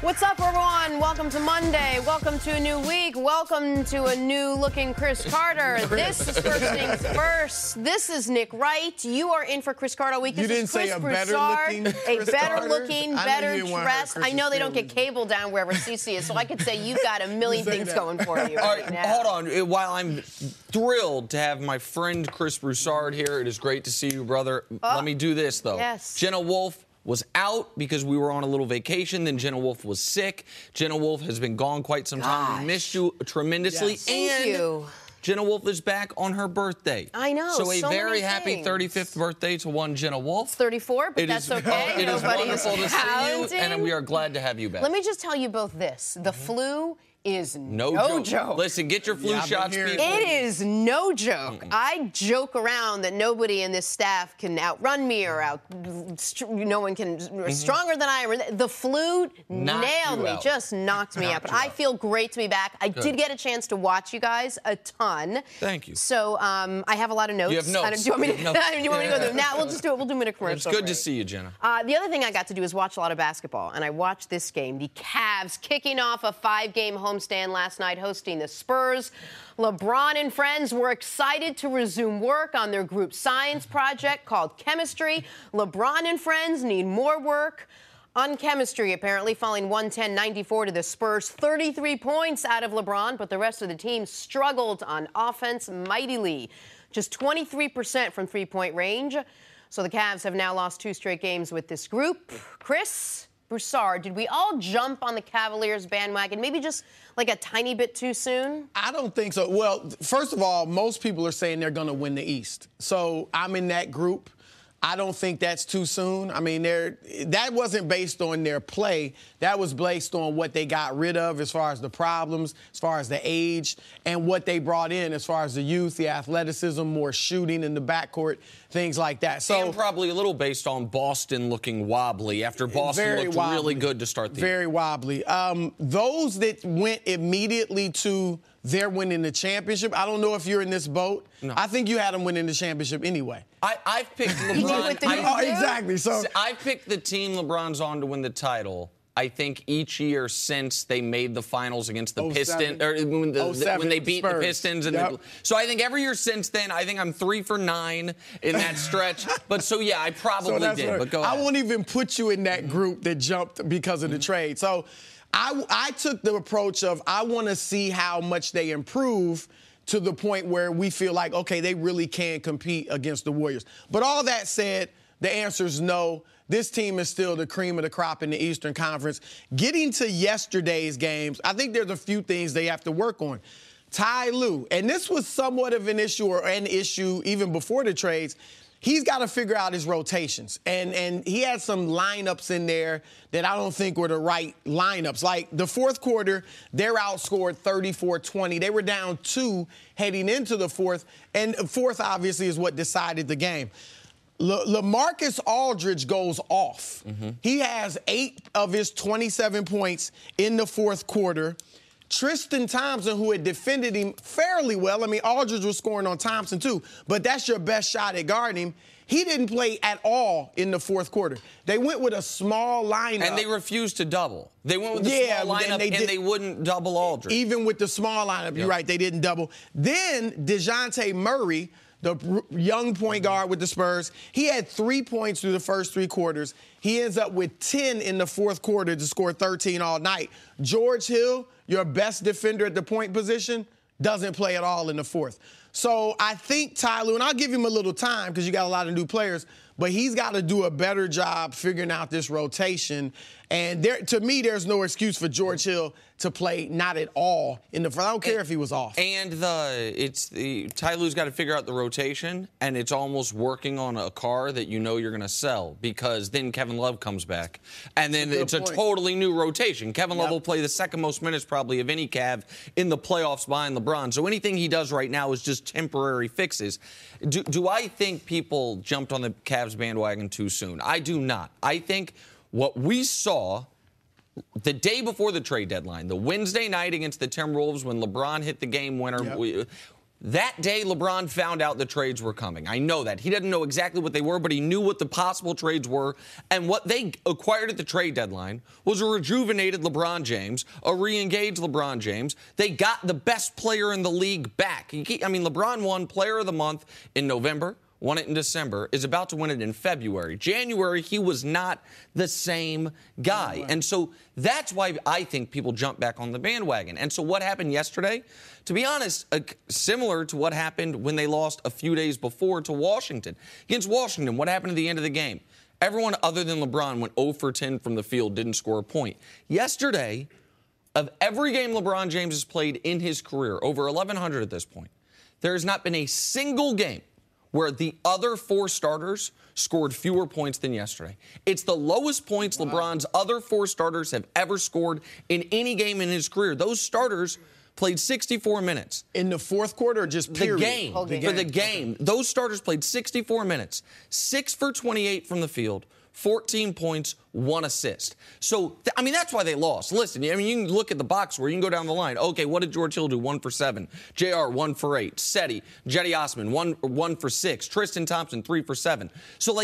What's up, everyone? Welcome to Monday. Welcome to a new week. Welcome to a new-looking Chris Carter. This is First Things First. This is Nick Wright. You are in for Chris Carter week. This you didn't is Chris say a Broussard, better-looking Chris a better Carter? looking, better dressed. I know they don't get family. cable down wherever CC is, so I could say you've got a million things going for you All right right, now. hold on. While I'm thrilled to have my friend Chris Broussard here, it is great to see you, brother. Let me do this, though. Yes. Jenna Wolf was out because we were on a little vacation. Then Jenna Wolf was sick. Jenna Wolf has been gone quite some time. We missed you tremendously. Yes. Thank you. Jenna Wolf is back on her birthday. I know, So a so very many happy things. 35th birthday to one Jenna Wolf. 34, but that's okay. It is Nobody's wonderful to see you, counting. and we are glad to have you back. Let me just tell you both this. The flu is No joke. Listen, get your flu Yeah, I've been shots, hearing people. It is no joke. I joke around that nobody in this staff can outrun me or no one can stronger than I am. The flu nailed me, just knocked me out. But I feel great to be back. I did get a chance to watch you guys a ton. Thank you. So I have a lot of notes. You have notes. Do you want me to, You have notes. do you want me to go through? Now we'll just do it. We'll do a minute commercial. It's good to break. see you, Jenna. The other thing I got to do is watch a lot of basketball, and I watched this game. The Cavs kicking off a 5-game homestand last night, hosting the Spurs. LeBron and friends were excited to resume work on their group science project called Chemistry. LeBron and friends need more work on chemistry, apparently, falling 110-94 to the Spurs. 33 points out of LeBron, but the rest of the team struggled on offense mightily. Just 23% from three-point range. So the Cavs have now lost 2 straight games with this group. Chris Broussard, did we all jump on the Cavaliers bandwagon maybe just like a tiny bit too soon? I don't think so. Well, first of all, most people are saying they're going to win the East. So I'm in that group. I don't think that's too soon. I mean, that wasn't based on their play. That was based on what they got rid of as far as the problems, as far as the age, and what they brought in as far as the youth, the athleticism, more shooting in the backcourt, things like that. So And probably a little based on Boston looking wobbly after Boston looked really good to start the year. Very wobbly. Those that went immediately to they're winning the championship, I don't know if you're in this boat. No. I think you had them winning the championship anyway. I've picked LeBron. Exactly. So I've picked the team LeBron's on to win the title. I think each year since they made the finals against the 07. Pistons, or when they beat Spurs. the Pistons. And so I think every year since then, I think I'm 3 for 9 in that stretch. But so, yeah, I probably did. Right. But go ahead. I won't even put you in that group that jumped because of the trade. So I took the approach of I want to see how much they improve to the point where we feel like, okay, they really can compete against the Warriors. But all that said, the answer is no. This team is still the cream of the crop in the Eastern Conference. Getting to yesterday's games, I think there's a few things they have to work on. Ty Lue, and this was somewhat of an issue or an issue even before the trades, he's got to figure out his rotations. And he had some lineups in there that I don't think were the right lineups. Like the fourth quarter, they're outscored 34-20. They were down 2 heading into the fourth. And fourth, obviously, is what decided the game. LaMarcus Aldridge goes off. He has 8 of his 27 points in the fourth quarter. Tristan Thompson, who had defended him fairly well. I mean, Aldridge was scoring on Thompson, too. But that's your best shot at guarding him. He didn't play at all in the fourth quarter. They went with a small lineup. And they refused to double. They went with the small lineup, and they wouldn't double Aldridge. Even with the small lineup, you're right, they didn't double. Then DeJounte Murray, the young point guard with the Spurs, he had 3 points through the first 3 quarters. He ends up with 10 in the fourth quarter to score 13 all night. George Hill, your best defender at the point position, doesn't play at all in the fourth. So I think Ty Lue, and I'll give him a little time because you got a lot of new players, but he's got to do a better job figuring out this rotation. And to me, there's no excuse for George Hill to play not at all in the front. I don't care if he was off. And Ty Lue's got to figure out the rotation, and it's almost working on a car that you know you're going to sell because then Kevin Love comes back. And then it's a totally new rotation. Kevin Love will play the second most minutes probably of any Cav in the playoffs behind LeBron. So anything he does right now is just temporary fixes. Do I think people jumped on the Cavs bandwagon too soon? I do not. I think what we saw the day before the trade deadline, the Wednesday night against the Timberwolves when LeBron hit the game winner, That day, LeBron found out the trades were coming. I know that. He didn't know exactly what they were, but he knew what the possible trades were. And what they acquired at the trade deadline was a rejuvenated LeBron James, a re-engaged LeBron James. They got the best player in the league back. LeBron won Player of the Month in November, won it in December, is about to win it in February. January, he was not the same guy. And so that's why I think people jump back on the bandwagon. And so what happened yesterday? To be honest, similar to what happened when they lost a few days before to Washington. Against Washington, what happened at the end of the game? Everyone other than LeBron went 0 for 10 from the field, didn't score a point. Yesterday, of every game LeBron James has played in his career, over 1,100 at this point, there has not been a single game where the other 4 starters scored fewer points than yesterday. It's the lowest points LeBron's other 4 starters have ever scored in any game in his career. Those starters played 64 minutes. In the fourth quarter or just period? For the game. Okay. Those starters played 64 minutes, 6 for 28 from the field, 14 points, 1 assist. So, that's why they lost. Listen, you can look at the box score. You can go down the line. Okay, what did George Hill do? 1 for 7. JR, 1 for 8. Seti, Jetty Osman, 1 for 6. Tristan Thompson, 3 for 7. So,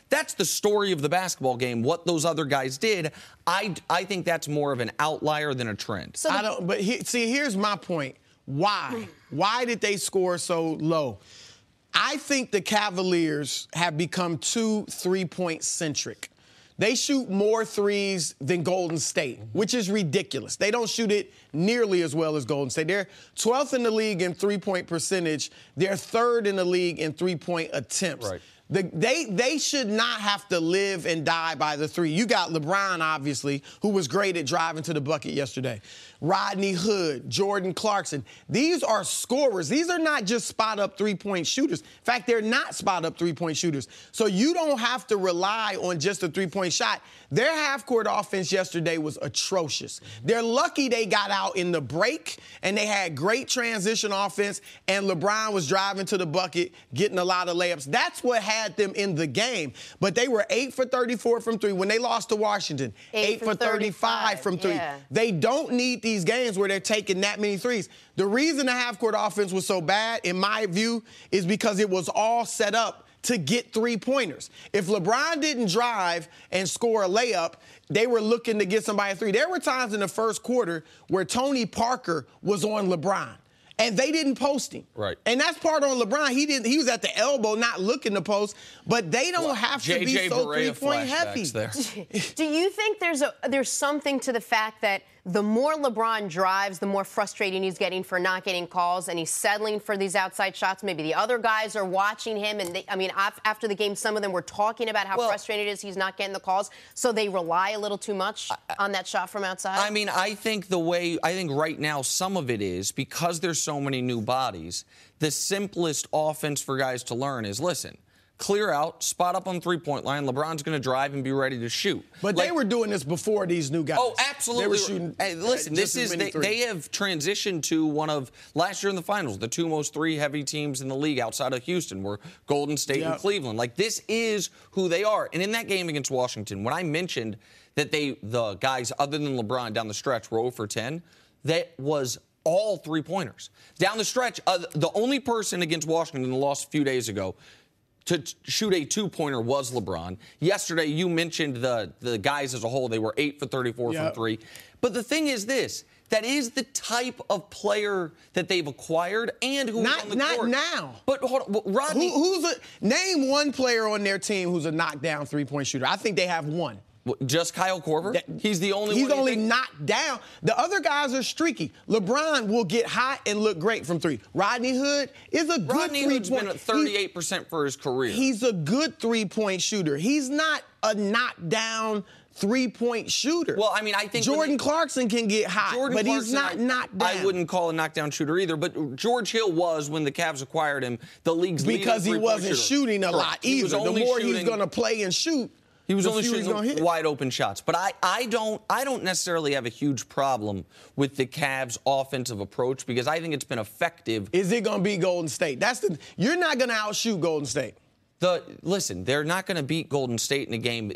that's the story of the basketball game, what those other guys did. I think that's more of an outlier than a trend. So here's my point. Why? Why did they score so low? I think the Cavaliers have become too three-point centric. They shoot more threes than Golden State, which is ridiculous. They don't shoot it nearly as well as Golden State. They're 12th in the league in three-point percentage. They're 3rd in the league in three-point attempts. Right. They should not have to live and die by the three. You got LeBron, obviously, who was great at driving to the bucket yesterday. Rodney Hood, Jordan Clarkson. These are scorers. These are not just spot-up three-point shooters. In fact, they're not spot-up three-point shooters. So you don't have to rely on just a three-point shot. Their half-court offense yesterday was atrocious. They're lucky they got out in the break, and they had great transition offense, and LeBron was driving to the bucket, getting a lot of layups. That's what had them in the game. But they were 8 for 34 from 3. When they lost to Washington, 8 for 35 from 3. Yeah. They don't need these games where they're taking that many threes. The reason the half-court offense was so bad, in my view, is because it was all set up to get three-pointers. If LeBron didn't drive and score a layup, they were looking to get somebody a three. There were times in the first quarter where Tony Parker was on LeBron, and they didn't post him. Right. And that's part on LeBron. He was at the elbow, not looking to post, but they don't have to be so three-point heavy. There. Do you think there's something to the fact that the more LeBron drives, the more frustrating he's getting for not getting calls, and he's settling for these outside shots? Maybe the other guys are watching him, and after the game, some of them were talking about how frustrated it is he's not getting the calls, so they rely a little too much on that shot from outside? I think right now some of it is because there's so many new bodies, the simplest offense for guys to learn is, listen, clear out, spot up on the three-point line. LeBron's going to drive and be ready to shoot. But they were doing this before these new guys. Oh, absolutely. They were shooting. Hey, listen, they have transitioned to one of last year in the finals. The 2 most three-heavy teams in the league outside of Houston were Golden State and Cleveland. This is who they are. And in that game against Washington, when I mentioned that the guys other than LeBron down the stretch were 0 for 10, that was all three-pointers. Down the stretch, the only person against Washington that lost a few days ago to shoot a two-pointer was LeBron. Yesterday, you mentioned the guys as a whole. They were 8 for 34 from 3. But the thing is this. That is the type of player that they've acquired and who's on the court. Not now. But hold on, Rodney. Name one player on their team who's a knockdown three-point shooter. I think they have one. Just Kyle Korver? He's the only one. He's only knocked down. The other guys are streaky. LeBron will get hot and look great from 3. Rodney Hood is a good Rodney Hood's been at 38% for his career. He's a good three-point shooter. He's not a knockdown three-point shooter. Well, I think Jordan Clarkson can get hot, but he's not knocked down. I wouldn't call a knockdown shooter either, but George Hill was, when the Cavs acquired him, the league's leading because he wasn't shooter. shooting a lot either. The more he's going to play and shoot, he was only shooting wide open shots. But I don't necessarily have a huge problem with the Cavs' offensive approach because I think it's been effective. Is it going to be Golden State? You're not going to outshoot Golden State. Listen, they're not going to beat Golden State in a game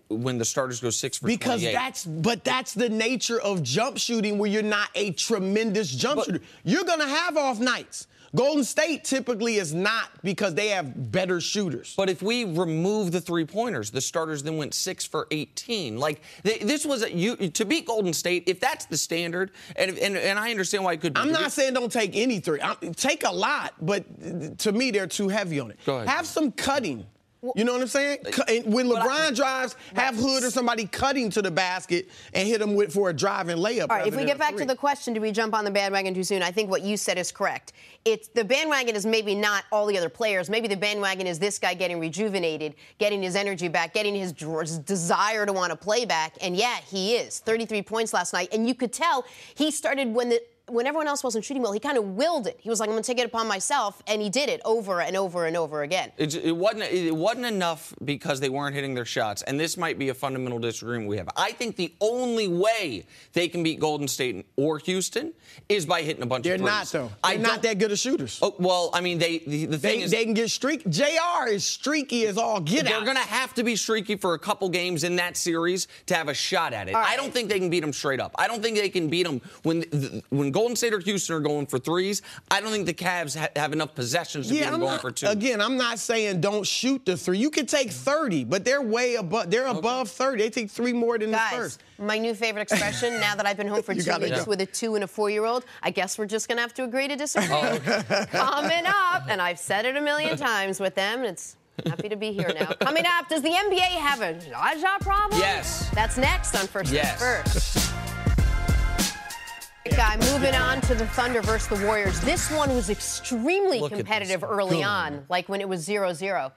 when the starters go 6 for 28. That's the nature of jump shooting where you're not a tremendous jump shooter. You're going to have off nights. Golden State typically is not because they have better shooters. But if we remove the three-pointers, the starters then went 6 for 18. Like, this was to beat Golden State, if that's the standard, and I understand why it could be. I'm not saying don't take any three. Take a lot, but to me, they're too heavy on it. Go ahead. Have some cutting. You know what I'm saying? When LeBron drives, have Hood or somebody cutting to the basket and hit him for a driving layup. All right, if we get back to the question, do we jump on the bandwagon too soon? I think what you said is correct. The bandwagon is maybe not all the other players. Maybe the bandwagon is this guy getting rejuvenated, getting his energy back, getting his desire to want to play back. And, yeah, he is. 33 points last night. And you could tell he started when everyone else wasn't shooting well, he kind of willed it. He was like, I'm going to take it upon myself, and he did it over and over and over again. It wasn't enough because they weren't hitting their shots, and this might be a fundamental disagreement we have. I think the only way they can beat Golden State or Houston is by hitting a bunch of threes. They're not, though. They're not that good of shooters. Oh, well, I mean, the thing is... They can get streaky. JR is streaky as all get out. They're going to have to be streaky for a couple games in that series to have a shot at it. Right. I don't think they can beat them straight up. I don't think they can beat them when Golden State or Houston are going for threes. I don't think the Cavs have enough possessions to be going for two. Again, I'm not saying don't shoot the three. You can take 30, but they're way above. They're above 30. They take 3 more than the Spurs. My new favorite expression, now that I've been home for 2 weeks with a 2- and a 4-year-old, I guess we're just going to have to agree to disagree. Coming up, and I've said it a million times with them, and it's happy to be here now. Coming up, does the NBA have a Zaza problem? Yes. That's next on First Things First. Guy, moving on to the Thunder versus the Warriors. This one was extremely competitive early on, like when it was 0-0.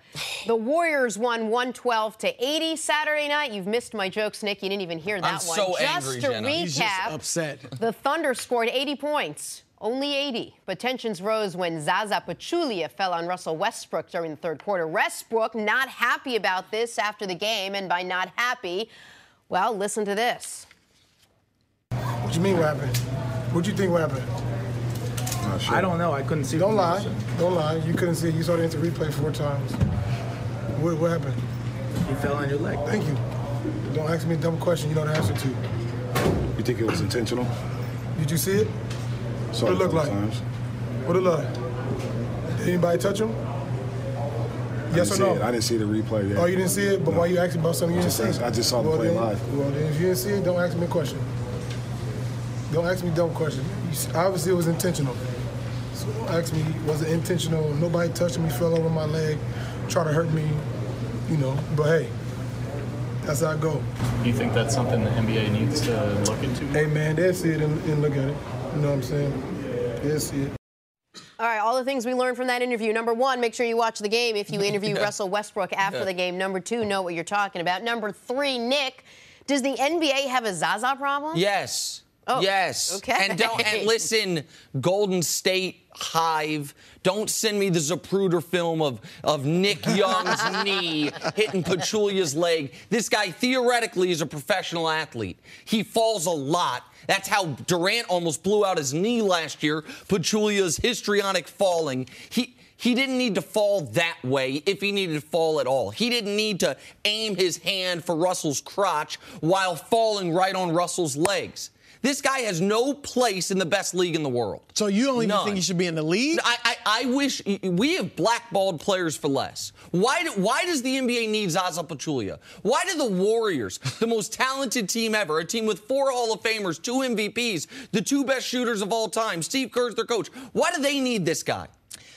The Warriors won 112-80 Saturday night. You've missed my jokes, Nick. You didn't even hear that one. So angry, just to Jenna. recap, He's just upset. The Thunder scored 80 points. Only 80. But tensions rose when Zaza Pachulia fell on Russell Westbrook during the third quarter. Westbrook not happy about this after the game, and by not happy, well, listen to this. What you mean what happened? What you think what happened? Sure. I don't know. I couldn't see. Don't lie. Don't lie. You couldn't see it. You saw the instant replay 4 times. What happened? He fell on your leg. Thank you. Don't ask me a dumb question you know the answer to. You think it was intentional? Did you see it? What it look like? What it look like? Did anybody touch him? Yes or no? I didn't see the replay yet. Oh, you didn't see it? But why you asking about something you didn't see? I just saw the play live. Well, then if you didn't see it, don't ask me a question. Don't ask me dumb questions. Obviously, it was intentional. So don't ask me, was it intentional? Nobody touched me, fell over my leg, tried to hurt me, you know. But hey, that's how I go. Do you think that's something the NBA needs to look into? Hey, man, they'll see it and look at it. You know what I'm saying? They'll see it. All right, all the things we learned from that interview. Number 1, make sure you watch the game if you interview Russell Westbrook after the game. Number 2, know what you're talking about. Number 3, Nick, does the NBA have a Zaza problem? Yes. Oh, yes. Okay. And listen, Golden State Hive, don't send me the Zapruder film of Nick Young's knee hitting Pachulia's leg. This guy theoretically is a professional athlete. He falls a lot. That's how Durant almost blew out his knee last year. Pachulia's histrionic falling. He didn't need to fall that way if he needed to fall at all. He didn't need to aim his hand for Russell's crotch while falling right on Russell's legs. This guy has no place in the best league in the world. So you don't even think he should be in the league? I wish we have blackballed players for less. Why does the NBA need Zaza Pachulia? Why do the Warriors, the most talented team ever, a team with 4 Hall of Famers, 2 MVPs, the 2 best shooters of all time, Steve Kerr's their coach, why do they need this guy?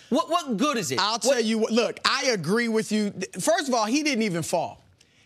What good is it? I'll tell you what. Look, I agree with you. First of all, he didn't even fall.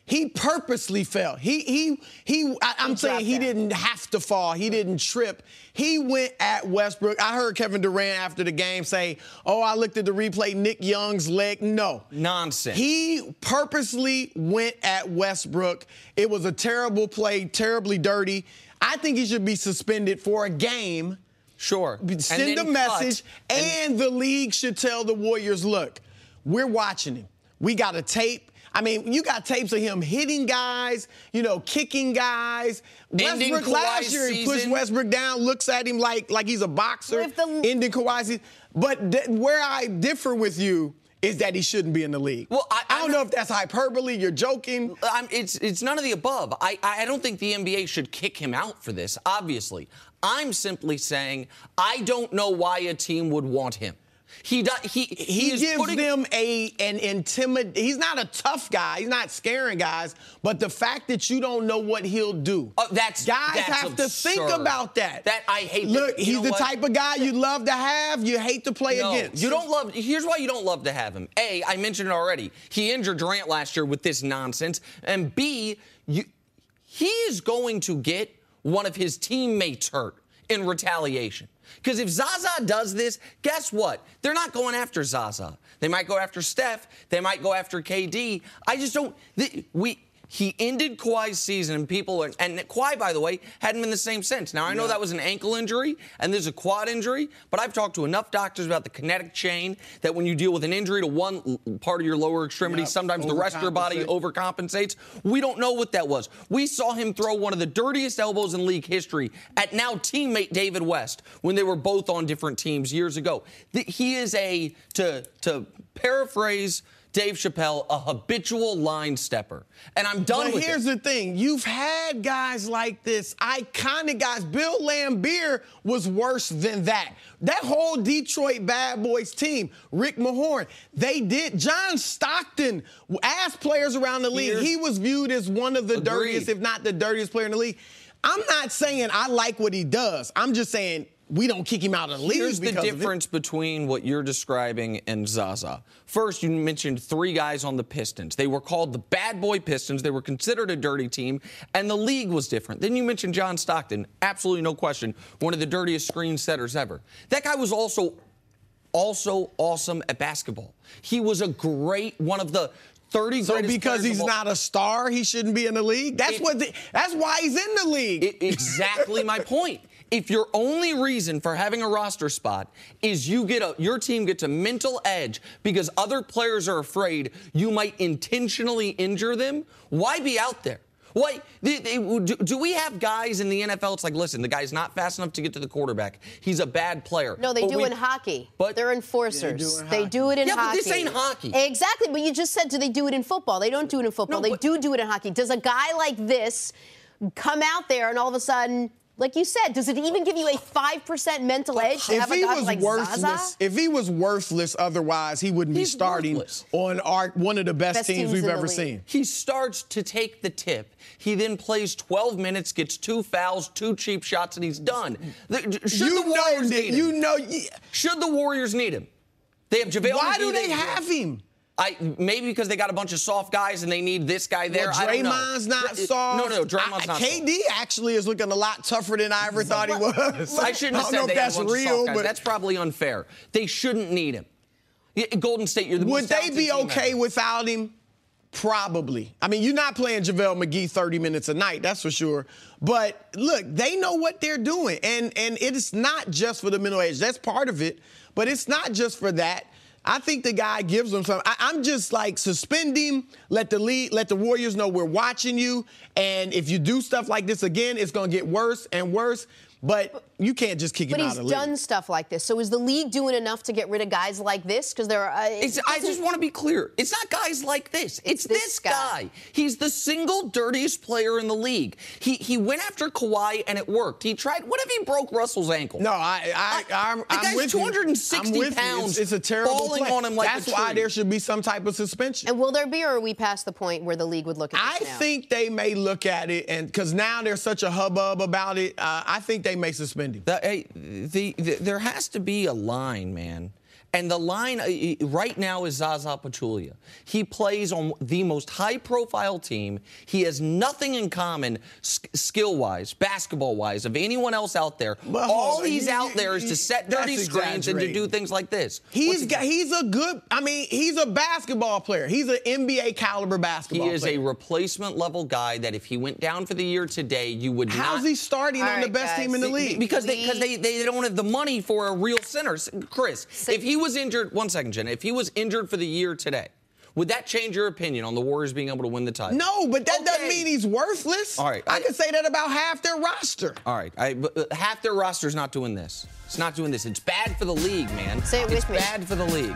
He purposely fell. I'm saying he didn't have to fall. He didn't trip. He went at Westbrook. I heard Kevin Durant after the game say, oh, I looked at the replay, Nick Young's leg. No. Nonsense. He purposely went at Westbrook. It was a terrible play, terribly dirty. I think he should be suspended for a game. Sure. Send a message, and the league should tell the Warriors, look, we're watching him. We got a tape. I mean, you got tapes of him hitting guys, kicking guys. Westbrook last year, he pushed Westbrook down, looks at him like he's a boxer, ending Kawhi's season. But where I differ with you is that he shouldn't be in the league. Well, I don't know if that's hyperbole. You're joking. It's none of the above. I don't think the NBA should kick him out for this, obviously. I'm simply saying I don't know why a team would want him. He gives them an intimidate. He's not a tough guy. He's not scaring guys. But the fact that you don't know what he'll do, that's have absurd. to think about that. That I hate. Look, he's the what? type of guy you love to have. You hate to play against. You don't love. Here's why you don't love to have him. A, I mentioned it already. He injured Durant last year with this nonsense. And B, he is going to get one of his teammates hurt in retaliation. Because if Zaza does this, guess what? They're not going after Zaza. They might go after Steph. They might go after KD. I just don't. He ended Kawhi's season, and Kawhi, by the way, hadn't been the same since. Now, I know that was an ankle injury, and there's a quad injury, but I've talked to enough doctors about the kinetic chain that when you deal with an injury to one part of your lower extremity, sometimes the rest of your body overcompensates. We don't know what that was. We saw him throw one of the dirtiest elbows in league history at now teammate David West when they were both on different teams years ago. He is to paraphrase Dave Chappelle, a habitual line stepper. And I'm done with it. But here's the thing. You've had guys like this, iconic guys. Bill Laimbeer was worse than that. That whole Detroit Bad Boys team, Rick Mahorn, they did. John Stockton, as players around the league, he was viewed as one of the dirtiest, if not the dirtiest player in the league. I'm not saying I like what he does. I'm just saying we don't kick him out of the league. Here's the difference between what you're describing and Zaza. First, you mentioned 3 guys on the Pistons. They were called the Bad Boy Pistons. They were considered a dirty team, and the league was different. Then you mentioned John Stockton. Absolutely no question. One of the dirtiest screen setters ever. That guy was also awesome at basketball. He was one of the 30 so because he's not a star, he shouldn't be in the league? That's why he's in the league. Exactly my point. If your only reason for having a roster spot is your team gets a mental edge because other players are afraid you might intentionally injure them, why be out there? Why do we have guys in the NFL? It's like, listen, the guy's not fast enough to get to the quarterback. He's a bad player. No, they do in hockey. But they're enforcers. They do it in hockey. Yeah, but this ain't hockey. Exactly. But you just said, do they do it in football? They don't do it in football. No, they do it in hockey. Does a guy like this come out there and all of a sudden, like you said, does it even give you a 5% mental edge to have a guy like Zaza? If he was worthless otherwise, he wouldn't be starting on one of the best teams we've ever seen. He starts to take the tip. He then plays 12 minutes, gets 2 fouls, 2 cheap shots, and he's done. Should the Warriors need him? They have JaVale McGee. Why do they have him? Maybe because they got a bunch of soft guys and they need this guy there. Well, Draymond's not soft. No, Draymond's not soft. KD actually is looking a lot tougher than I ever thought he was. I shouldn't have said they have a bunch of soft guys. That's probably unfair. They shouldn't need him. Golden State, you're the most talented team. Would they be okay without him? Probably. I mean, you're not playing JaVale McGee 30 minutes a night, that's for sure. But, look, they know what they're doing. And it's not just for the middle age. That's part of it. But it's not just for that. I think the guy gives them something. I'm just like, suspend him, let the Warriors know we're watching you, and if you do stuff like this again, it's going to get worse and worse. But you can't just kick him out of the league. But he's done stuff like this. So is the league doing enough to get rid of guys like this? Because there are. I just want to be clear. It's not guys like this. It's this guy. He's the single dirtiest player in the league. He went after Kawhi and it worked. He tried. What if he broke Russell's ankle? No, I'm with 260 pounds. It's a terrible falling play. on him like That's why there should be some type of suspension. And will there be, or are we past the point where the league would look at this now? I think they may look at it, and because now there's such a hubbub about it, I think they may suspend him. There has to be a line, man. And the line right now is Zaza Pachulia. He plays on the most high-profile team. He has nothing in common skill-wise, basketball-wise, of anyone else out there. Well, all he's out there is to set dirty screens and to do things like this. He's a basketball player. He's an NBA-caliber basketball player. He is a replacement-level guy that if he went down for the year today, you would not. How's he starting on the best team in the league? Because they don't have the money for a real center. Chris, if he was injured, 1 second, Jenna, if he was injured for the year today, would that change your opinion on the Warriors being able to win the title? No, but that doesn't mean he's worthless. All right. I can say that about half their roster. All right. Half their roster is not doing this. It's not doing this. It's bad for the league, man. Say it with me. It's bad for the league.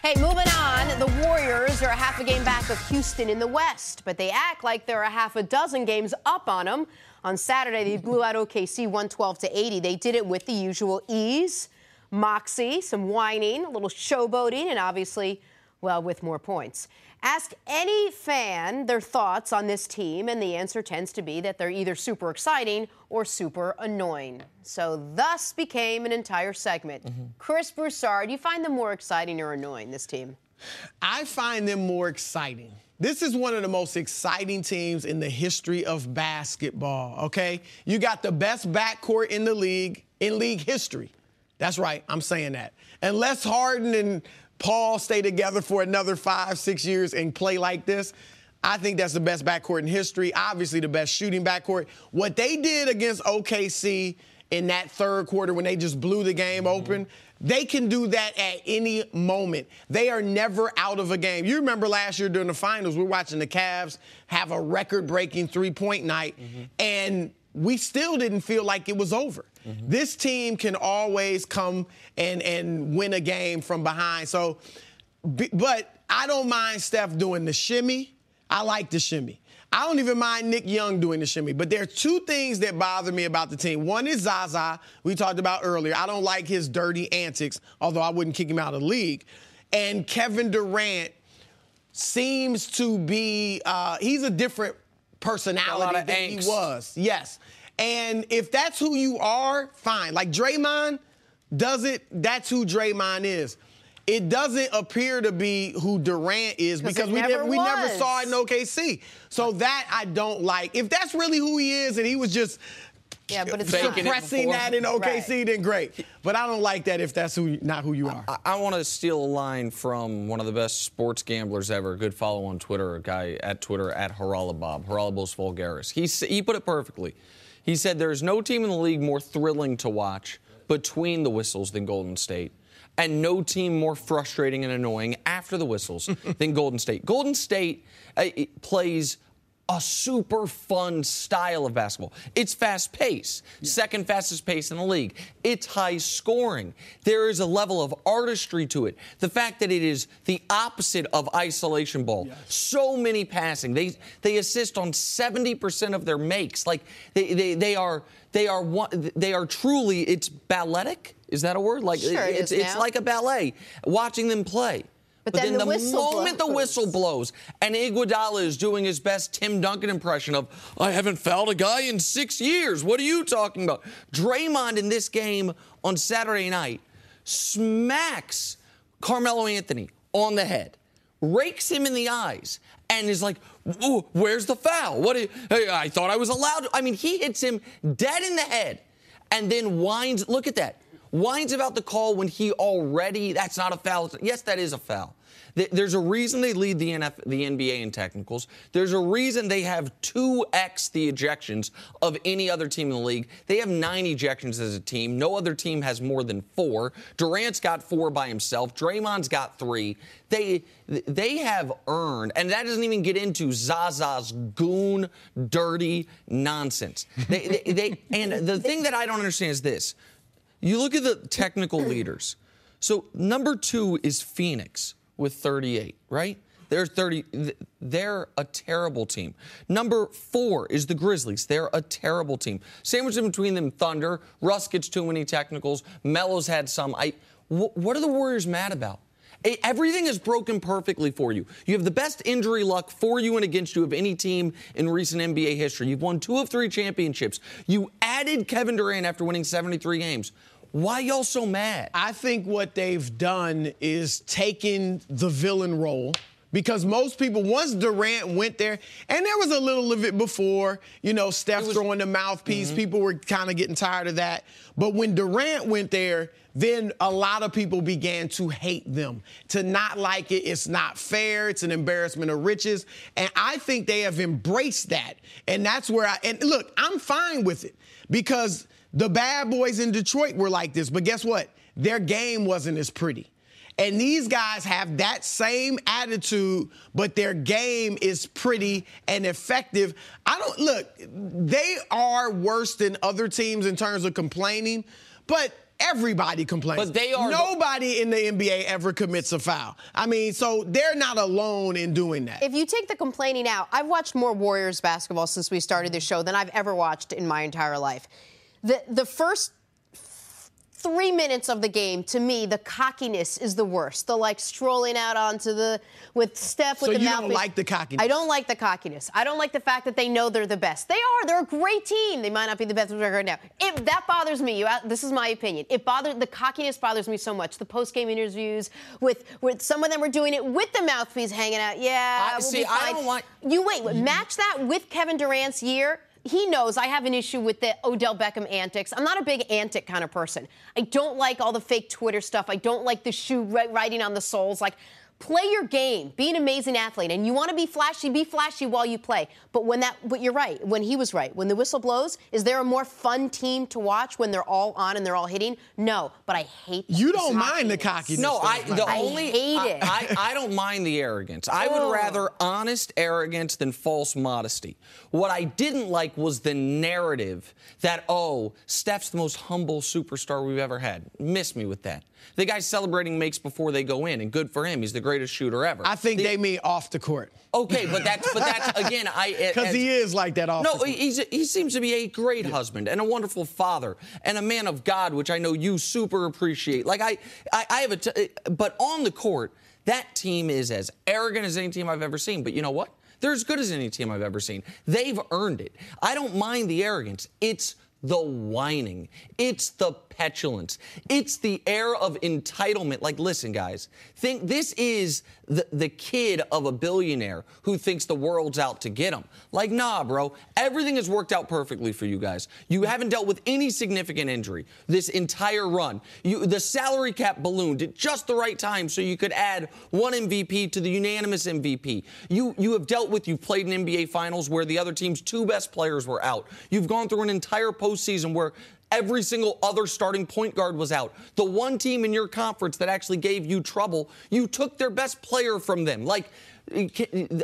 Hey, moving on, the Warriors are a half a game back of Houston in the West, but they act like they're a half a dozen games up on them. On Saturday, they blew out OKC 112-80. They did it with the usual ease. moxie, some whining, a little showboating, and obviously, well, with more points. Ask any fan their thoughts on this team, and the answer tends to be that they're either super exciting or super annoying. So thus became an entire segment. Chris Broussard, do you find them more exciting or annoying, this team? I find them more exciting. This is one of the most exciting teams in the history of basketball, okay? You got the best backcourt in the league, in league history. That's right, I'm saying that. Unless Harden and Paul stay together for another 5-6 years and play like this, I think that's the best backcourt in history, obviously the best shooting backcourt. What they did against OKC in that third quarter when they just blew the game open, they can do that at any moment. They are never out of a game. You remember last year during the finals, we were watching the Cavs have a record-breaking three-point night, and we still didn't feel like it was over. This team can always come and win a game from behind. So, but I don't mind Steph doing the shimmy. I like the shimmy. I don't even mind Nick Young doing the shimmy. But there are two things that bother me about the team. One is Zaza, we talked about earlier. I don't like his dirty antics, although I wouldn't kick him out of the league. And Kevin Durant seems to be, he's a different personality than he was. Yes. And if that's who you are, fine. Like Draymond does it, that's who Draymond is. It doesn't appear to be who Durant is because we never saw it in OKC. So that I don't like. If that's really who he is and he was just suppressing that in OKC, then great. But I don't like that if that's not who you are. I want to steal a line from one of the best sports gamblers ever, a good follow on Twitter, a guy at Twitter at Haralabob, Haralabos Vulgaris. He put it perfectly. He said, there's no team in the league more thrilling to watch between the whistles than Golden State, and no team more frustrating and annoying after the whistles than Golden State. Golden State plays a super fun style of basketball. It's fast-paced, second fastest pace in the league. It's high-scoring. There is a level of artistry to it. The fact that it is the opposite of isolation ball. So many passing. They assist on 70% of their makes. Like they are truly. It's balletic. Is that a word? Like sure, it's like a ballet. Watching them play. But then the moment the whistle blows and Iguodala is doing his best Tim Duncan impression of, I haven't fouled a guy in 6 years. What are you talking about? Draymond in this game on Saturday night smacks Carmelo Anthony on the head, rakes him in the eyes, and is like, ooh, where's the foul? I thought I was allowed to. I mean, he hits him dead in the head and then whines. Look at that. Whines about the call when that's not a foul. Yes, that is a foul. There's a reason they lead the NBA in technicals. There's a reason they have 2x the ejections of any other team in the league. They have 9 ejections as a team. No other team has more than 4. Durant's got 4 by himself. Draymond's got 3. They have earned, and that doesn't even get into Zaza's goon, dirty nonsense. And the thing that I don't understand is this. You look at the technical leaders. So number 2 is Phoenix with 38, right? They're a terrible team. Number 4 is the Grizzlies. They're a terrible team. Sandwiched in between them, Thunder. Russ gets too many technicals. Melo's had some. What are the Warriors mad about? Everything is broken perfectly for you. You have the best injury luck for you and against you of any team in recent NBA history. You've won 2 of 3 championships. You added Kevin Durant after winning 73 games. Why y'all so mad? I think what they've done is taken the villain role. Because most people, once Durant went there, and there was a little of it before, Steph throwing the mouthpiece, people were kind of getting tired of that. But when Durant went there, then a lot of people began to hate them, to not like it. It's not fair. It's an embarrassment of riches. And I think they have embraced that. And that's where and look, I'm fine with it because the bad boys in Detroit were like this. But guess what? Their game wasn't as pretty. And these guys have that same attitude, but their game is pretty and effective. They are worse than other teams in terms of complaining, but everybody complains. But nobody in the NBA ever commits a foul. I mean, so they're not alone in doing that. If you take the complaining out, I've watched more Warriors basketball since we started this show than I've ever watched in my entire life. The first 3 minutes of the game, to me, the cockiness is the worst. The, like, strolling out with Steph with the mouthpiece. So you don't like the cockiness? I don't like the cockiness. I don't like the fact that they know they're the best. They are. They're a great team. They might not be the best right now. That bothers me. This is my opinion. The cockiness bothers me so much. The post-game interviews with some of them were doing it with the mouthpiece hanging out. Yeah, I don't want... Match that with Kevin Durant's year. He knows I have an issue with the Odell Beckham antics. I'm not a big antic kind of person. I don't like all the fake Twitter stuff. I don't like the shoe writing on the soles. Like, play your game. Be an amazing athlete. And you want to be flashy while you play. But you're right. When he was right. When the whistle blows, is there a more fun team to watch when they're all on and they're all hitting? No. But I hate You don't mind the cockiness. No, I hate it. I don't mind the arrogance. I would rather honest arrogance than false modesty. What I didn't like was the narrative that, Steph's the most humble superstar we've ever had. Miss me with that. The guy's celebrating makes before they go in, and good for him. He's the greatest shooter ever. I think they mean off the court. Okay, but that's again, because he is like that off the court. He seems to be a great husband and a wonderful father and a man of God, which I know you super appreciate. Like I have but on the court, that team is as arrogant as any team I've ever seen. But you know what? They're as good as any team I've ever seen. They've earned it. I don't mind the arrogance. It's the whining. It's the petulance. It's the air of entitlement. Like, listen, guys, this is the kid of a billionaire who thinks the world's out to get him. Like, nah, bro. Everything has worked out perfectly for you guys. You haven't dealt with any significant injury this entire run. The salary cap ballooned at just the right time so you could add one MVP to the unanimous MVP. You've played in NBA Finals where the other team's 2 best players were out. You've gone through an entire postseason where every single other starting point guard was out. The one team in your conference that actually gave you trouble, you took their best player from them. Like,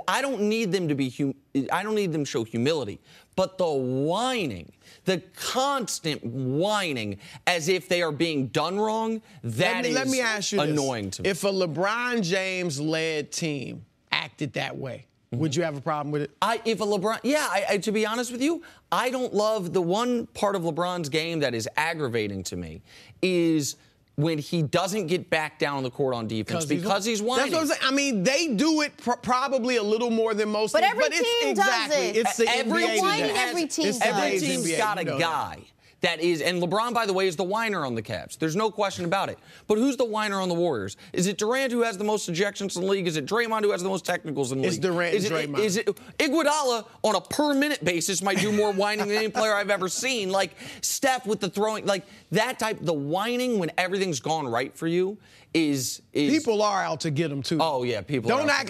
I don't need them to show humility, but the whining, the constant whining as if they are being done wrong, let me ask you annoying to me. If a LeBron James-led team acted that way, would you have a problem with it? To be honest with you, I don't love the one part of LeBron's game that is aggravating to me is when he doesn't get back down on the court on defense because he's whining. That's what I'm saying. I mean, they do it probably a little more than most teams. But team does it. It's the NBA. Every team does. Every team's got a guy. That is, and LeBron, by the way, is the whiner on the Cavs. There's no question about it. But who's the whiner on the Warriors? Is it Durant who has the most ejections in the league? Is it Draymond who has the most technicals in the league? It's Durant and Draymond. Is it Iguodala on a per-minute basis might do more whining than any player I've ever seen. Like Steph with the throwing, like that type, the whining when everything's gone right for you is people are out to get them too. Oh yeah, people aren't out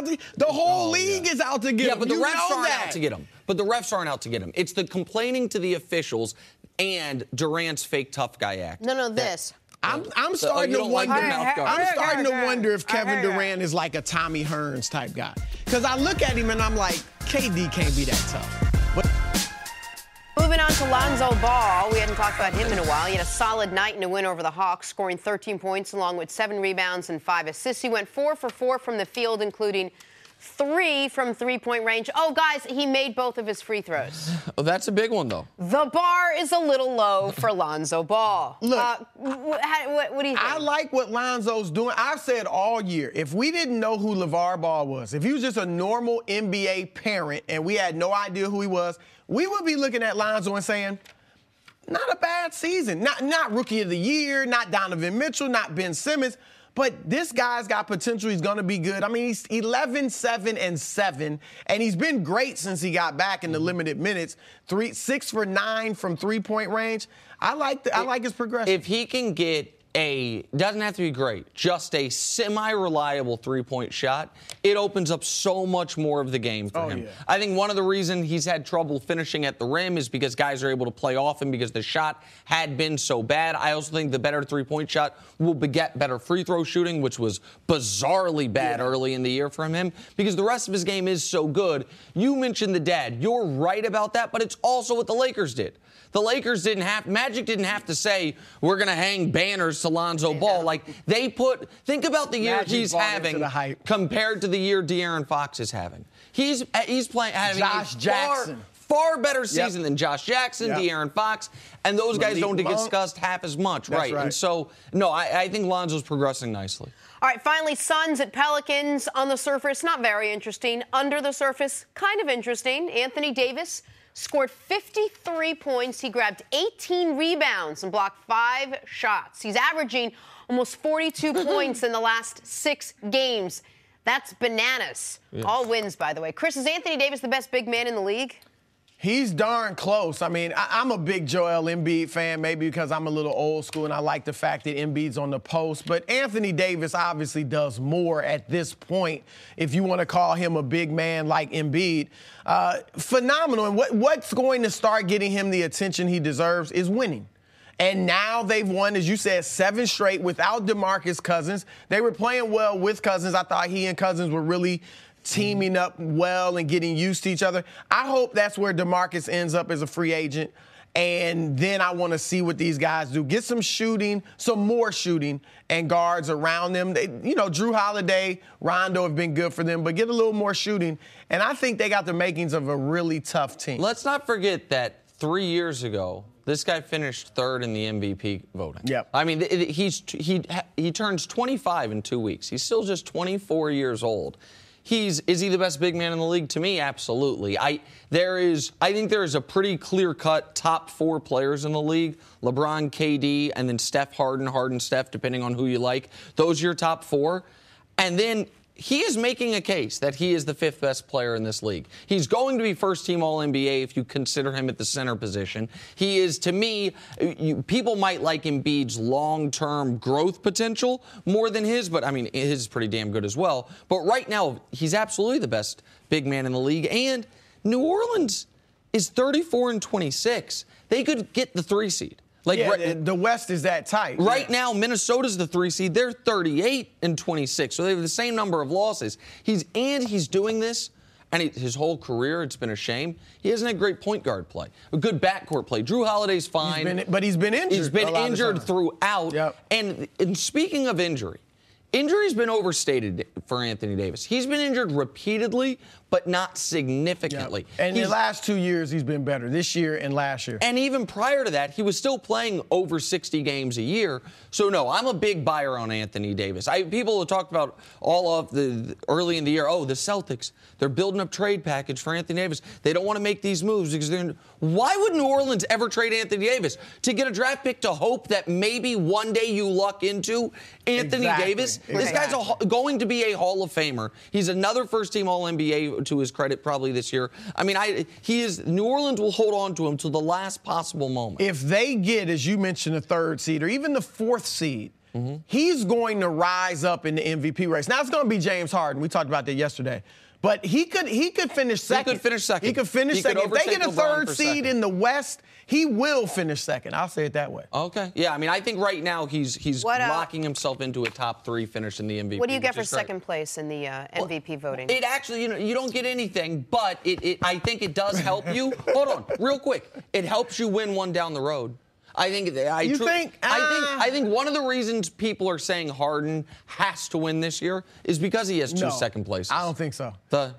to the whole league is out to get them. Yeah, but the refs aren't out to get them. But the refs aren't out to get him. It's the complaining to the officials and Durant's fake tough guy act. I'm starting to wonder. I'm starting to wonder if Kevin Durant is like a Tommy Hearns type guy. Because I look at him and I'm like, KD can't be that tough. But moving on to Lonzo Ball. We hadn't talked about him in a while. He had a solid night in a win over the Hawks, scoring 13 points along with 7 rebounds and 5 assists. He went 4 for 4 from the field, including 3 from three-point range. Oh, guys, he made both of his free throws. Oh, that's a big one, though. The bar is a little low for Lonzo Ball. Look, what do you think? I like what Lonzo's doing. I've said all year, if we didn't know who LeVar Ball was, if he was just a normal NBA parent and we had no idea who he was, we would be looking at Lonzo and saying, not a bad season. Not Rookie of the Year, not Donovan Mitchell, not Ben Simmons. But this guy's got potential. He's going to be good. I mean, he's 11, 7, and 7, and he's been great since he got back in the limited minutes. 6 for 9 from three-point range. I like his progression. If he can get doesn't have to be great, just a semi-reliable three-point shot, it opens up so much more of the game for him. Yeah. I think one of the reasons he's had trouble finishing at the rim is because guys are able to play off him because the shot had been so bad. I also think the better three-point shot will beget better free throw shooting, which was bizarrely bad early in the year from him because the rest of his game is so good. You mentioned the dad. You're right about that, but it's also what the Lakers did. The Lakers Magic didn't have to say, we're going to hang banners to Lonzo Ball. Like, think about the year Magic he's bought having into the hype. compared to the year De'Aaron Fox is having. He's having Josh Jackson. far better season than Josh Jackson, De'Aaron Fox, and those guys don't get discussed half as much, right? And so, no, I think Lonzo's progressing nicely. All right, finally, Suns at Pelicans. On the surface, not very interesting. Under the surface, kind of interesting. Anthony Davis scored 53 points. He grabbed 18 rebounds and blocked 5 shots. He's averaging almost 42 points in the last 6 games. That's bananas. Yes. All wins, by the way. Chris, is Anthony Davis the best big man in the league? He's darn close. I mean, I'm a big Joel Embiid fan, maybe because I'm a little old school and I like the fact that Embiid's on the post. But Anthony Davis obviously does more at this point, if you want to call him a big man like Embiid. Phenomenal. And what's going to start getting him the attention he deserves is winning. And now they've won, as you said, 7 straight without DeMarcus Cousins. They were playing well with Cousins. I thought he and Cousins were really teaming up well and getting used to each other. I hope that's where DeMarcus ends up as a free agent. And then I want to see what these guys do. Get some shooting, some more shooting, and guards around them. Drew Holiday, Rondo have been good for them, but get a little more shooting. And I think they got the makings of a really tough team. Let's not forget that 3 years ago, this guy finished 3rd in the MVP voting. Yep. I mean, he turns 25 in 2 weeks. He's still just 24 years old. Is he the best big man in the league? To me, absolutely. I think there is a pretty clear-cut top 4 players in the league: LeBron, KD, and then Steph, Harden, Steph, depending on who you like. Those are your top 4. And then he is making a case that he is the 5th best player in this league. He's going to be first-team All-NBA if you consider him at the center position. He is, to me, people might like Embiid's long-term growth potential more than his, but, I mean, his is pretty damn good as well. But right now, he's absolutely the best big man in the league. And New Orleans is 34-26. They could get the 3 seed. The West is that tight. Right now, Minnesota's the 3 seed. They're 38-26, so they have the same number of losses. He's doing this, and his whole career, it's been a shame. He hasn't had great point guard play, a good backcourt play. Drew Holiday's fine. But he's been injured. He's been injured throughout. Yep. And speaking of injury's been overstated for Anthony Davis. He's been injured repeatedly, but not significantly. Yep. And in the last 2 years, he's been better, this year and last year. And even prior to that, he was still playing over 60 games a year. So, no, I'm a big buyer on Anthony Davis. People have talked about all of the early in the year, the Celtics, they're building up trade package for Anthony Davis. They don't want to make these moves because why would New Orleans ever trade Anthony Davis? To get a draft pick to hope that maybe one day you luck into Anthony Davis? This guy's going to be a Hall of Famer. He's another first-team All-NBA, to his credit, probably this year. I mean, New Orleans will hold on to him to the last possible moment. If they get, as you mentioned, a 3rd seed or even the 4th seed, he's going to rise up in the MVP race. Now, it's going to be James Harden. We talked about that yesterday. But he could finish second. He could finish second. If they get a 3rd seed in the West, he will finish second. I'll say it that way. Okay. Yeah, I mean, I think right now he's locking himself into a top 3 finish in the MVP. What do you get for second place in the MVP voting? It actually, you don't get anything, but I think it does help you. Hold on, real quick. It helps you win one down the road. I think one of the reasons people are saying Harden has to win this year is because he has 2 second places. I don't think so.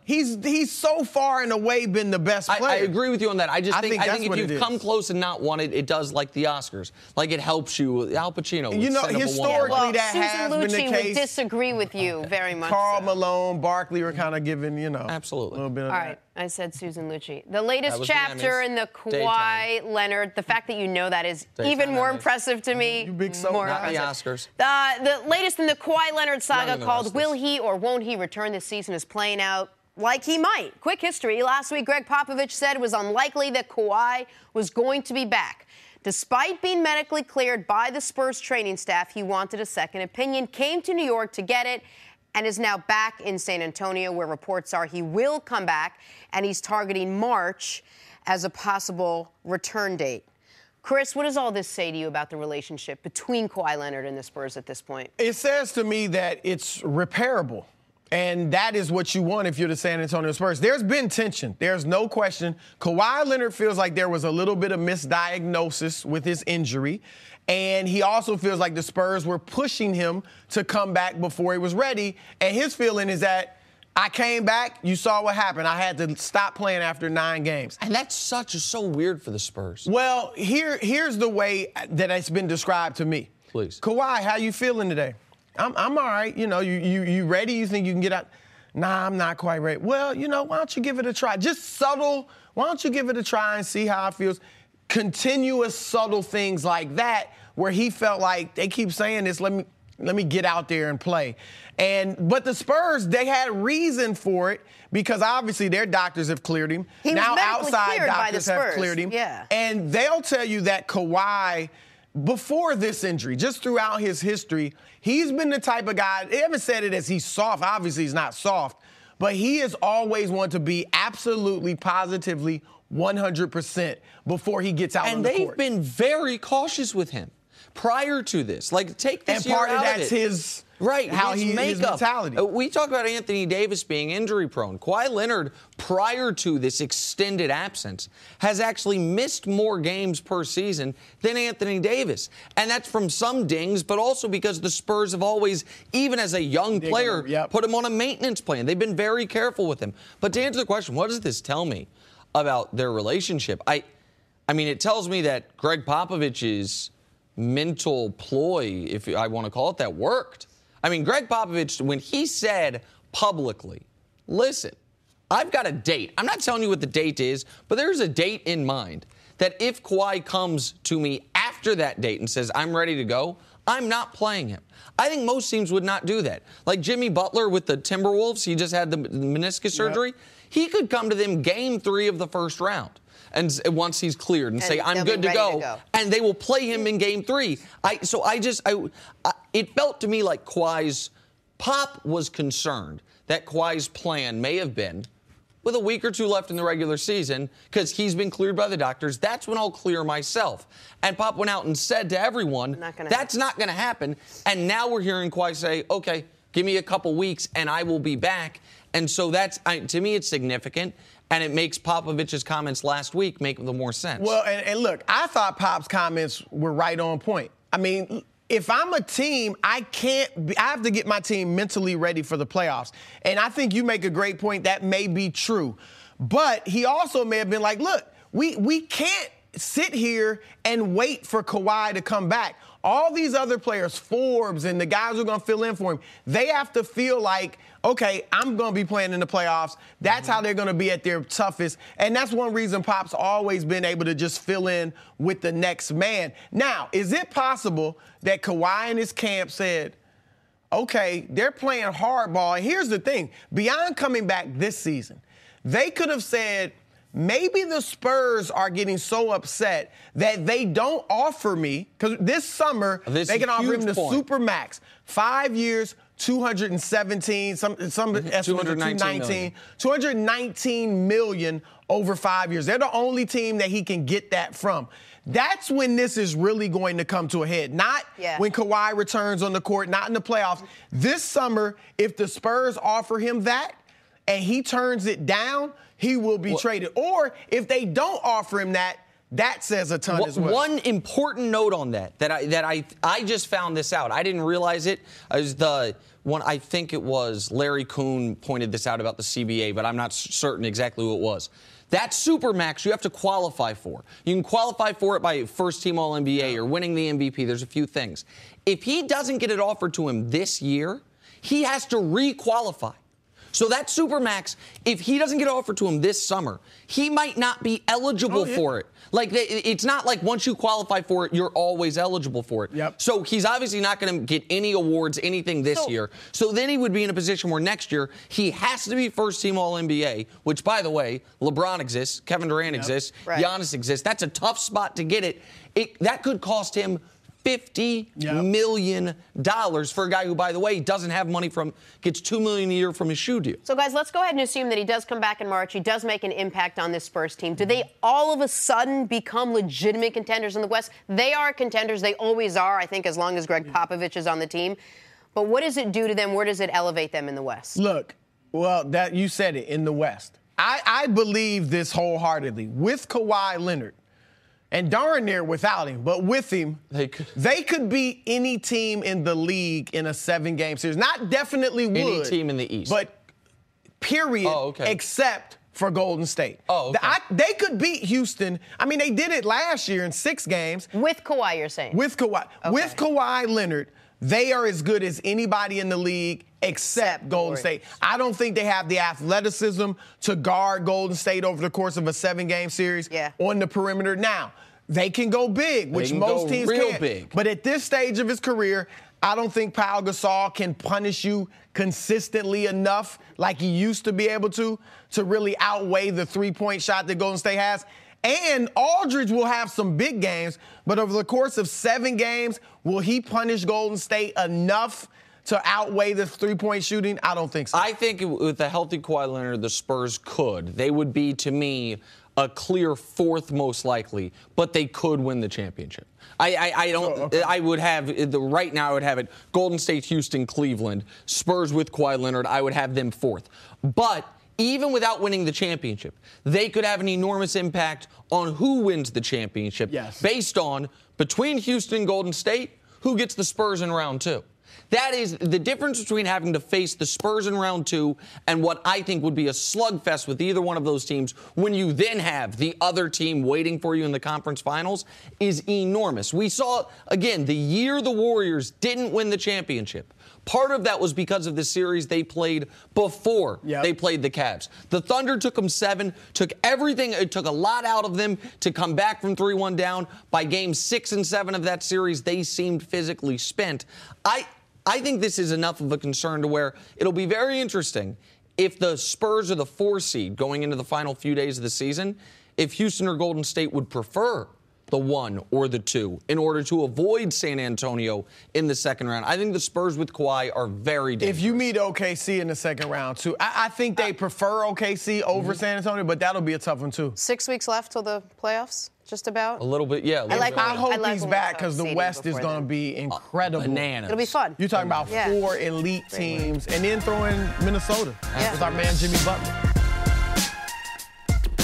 He's so far and away been the best player. I agree with you on that. I think if you've come close and not won it, it does like the Oscars. Like it helps you. Al Pacino. Historically that has been the case. Susan Lucci would disagree with you very much. Carl Malone, Barkley were kind of giving, absolutely a little bit of that. All right. I said Susan Lucci. The latest chapter in the Kawhi Leonard, the fact that you know that is even more impressive to me. You big so not the Oscars. The latest in the Kawhi Leonard saga called Will He or Won't He Return This Season is playing out like he might. Quick history. Last week, Greg Popovich said it was unlikely that Kawhi was going to be back. Despite being medically cleared by the Spurs training staff, he wanted a second opinion, came to New York to get it, and is now back in San Antonio, where reports are he will come back, and he's targeting March as a possible return date. Chris, what does all this say to you about the relationship between Kawhi Leonard and the Spurs at this point? It says to me that it's repairable. And that is what you want if you're the San Antonio Spurs. There's been tension. There's no question. Kawhi Leonard feels like there was a little bit of misdiagnosis with his injury. And he also feels like the Spurs were pushing him to come back before he was ready. And his feeling is that I came back, you saw what happened. I had to stop playing after 9 games. And that's so weird for the Spurs. Well, here's the way that it's been described to me. Please. Kawhi, how you feeling today? I'm all right. You know, you ready? You think you can get out? Nah, I'm not quite ready. Well, you know, why don't you give it a try? Just subtle. Why don't you give it a try and see how it feels? Continuous subtle things like that where he felt like they keep saying this, let me get out there and play. But the Spurs, they had reason for it because obviously their doctors have cleared him. He now was medically outside cleared by the doctors have Spurs. cleared him. Yeah. And they'll tell you that Kawhi, before this injury, just throughout his history, he's been the type of guy, they haven't said it as he's soft. Obviously, he's not soft. But he has always wanted to be absolutely, positively 100% before he gets out on the court. And they've been very cautious with him prior to this. Like, take this year out of it. And part of that's his... Right, how his his mentality. We talk about Anthony Davis being injury prone. Kawhi Leonard, prior to this extended absence, has actually missed more games per season than Anthony Davis. And that's from some dings, but also because the Spurs have always, even as a young player, put him on a maintenance plan. They've been very careful with him. But to answer the question, what does this tell me about their relationship? I mean, it tells me that Greg Popovich's mental ploy, if I want to call it that, worked. I mean, Greg Popovich, when he said publicly, listen, I've got a date. I'm not telling you what the date is, but there's a date in mind that if Kawhi comes to me after that date and says, I'm ready to go, I'm not playing him. I think most teams would not do that. Like Jimmy Butler with the Timberwolves, he just had the meniscus surgery. He could come to them game 3 of the first round. And once he's cleared and say, I'm good to go, and they will play him in game 3. It felt to me like Kawhi's Pop was concerned that Kawhi's plan may have been, with a week or 2 left in the regular season, because he's been cleared by the doctors, that's when I'll clear myself. And Pop went out and said to everyone, that's not going to happen. And now we're hearing Kawhi say, okay, give me a couple weeks and I will be back. And so that's, to me, it's significant. And it makes Popovich's comments last week make the more sense. Well, and look, I thought Pop's comments were right on point. I mean, if I'm a team, I have to get my team mentally ready for the playoffs. And I think you make a great point. That may be true. But he also may have been like, look, we can't sit here and wait for Kawhi to come back. All these other players, Forbes and the guys who are going to fill in for him, they have to feel like, okay, I'm going to be playing in the playoffs. That's how they're going to be at their toughest. And that's one reason Pop's always been able to just fill in with the next man. Now, is it possible that Kawhi and his camp said, okay, they're playing hardball. And here's the thing. Beyond coming back this season, they could have said, maybe the Spurs are getting so upset that they don't offer me, because this summer they can offer him the Supermax. 5 years, 217, some estimates 219, $219 million over 5 years. They're the only team that he can get that from. That's when this is really going to come to a head. Not when Kawhi returns on the court, not in the playoffs. This summer, if the Spurs offer him that and he turns it down, he will be traded. Or if they don't offer him that, that says a ton as well. One important note on that I just found this out. I didn't realize it. It was the one, I think it was Larry Kuhn pointed this out about the CBA, but I'm not certain exactly who it was. That Supermax you have to qualify for. You can qualify for it by first-team All-NBA or winning the MVP. There's a few things. If he doesn't get it offered to him this year, he has to re-qualify. So that Supermax, if he doesn't get offered to him this summer, he might not be eligible for it. Like, it's not like once you qualify for it, you're always eligible for it. So he's obviously not going to get any awards, anything this year. So then he would be in a position where next year he has to be first-team All-NBA, which, by the way, LeBron exists, Kevin Durant exists, Giannis exists. That's a tough spot to get it. That could cost him $50 million for a guy who, by the way, doesn't have money gets $2 million a year from his shoe deal. So, guys, let's go ahead and assume that he does come back in March. He does make an impact on this Spurs team. Do they all of a sudden become legitimate contenders in the West? They are contenders. They always are, I think, as long as Greg Popovich is on the team. But what does it do to them? Where does it elevate them in the West? Look, well, that you said it, in the West. I believe this wholeheartedly. With Kawhi Leonard, and darn near without him, but with him, they could beat any team in the league in a 7-game series. Not definitely would. Any team in the East. But period, except for Golden State. They could beat Houston. I mean, they did it last year in 6 games. With Kawhi, you're saying? With Kawhi. Okay. With Kawhi Leonard, they are as good as anybody in the league except Golden State. I don't think they have the athleticism to guard Golden State over the course of a 7-game series on the perimeter. Now, they can go big, which most teams can. Big. But at this stage of his career, I don't think Pau Gasol can punish you consistently enough like he used to be able to really outweigh the 3-point shot that Golden State has. And Aldridge will have some big games, but over the course of 7 games, will he punish Golden State enough to outweigh the 3-point shooting? I don't think so. I think with a healthy Kawhi Leonard, the Spurs could. They would be, to me, a clear 4th most likely, but they could win the championship. I don't. I would have right now. I would have it Golden State, Houston, Cleveland, Spurs with Kawhi Leonard. I would have them 4th, but even without winning the championship, they could have an enormous impact on who wins the championship based on, between Houston and Golden State, who gets the Spurs in round 2. That is the difference between having to face the Spurs in round 2 and what I think would be a slugfest with either one of those teams when you then have the other team waiting for you in the conference finals is enormous. We saw, again, the year the Warriors didn't win the championship. Part of that was because of the series they played before they played the Cavs. The Thunder took them 7, took everything, it took a lot out of them to come back from 3-1 down. By games 6 and 7 of that series, they seemed physically spent. I think this is enough of a concern to where it'll be very interesting if the Spurs are the 4 seed going into the final few days of the season, if Houston or Golden State would prefer the 1 or the 2 in order to avoid San Antonio in the second round. I think the Spurs with Kawhi are very dangerous. If you meet OKC in the second round, too, I think they prefer OKC over San Antonio, but that'll be a tough one, too. 6 weeks left till the playoffs, just about? A little bit, yeah. I hope he's back because the West is going to be incredible. Bananas. It'll be fun. You're talking about 4 elite teams, and then throw in Minnesota with our man Jimmy Butler.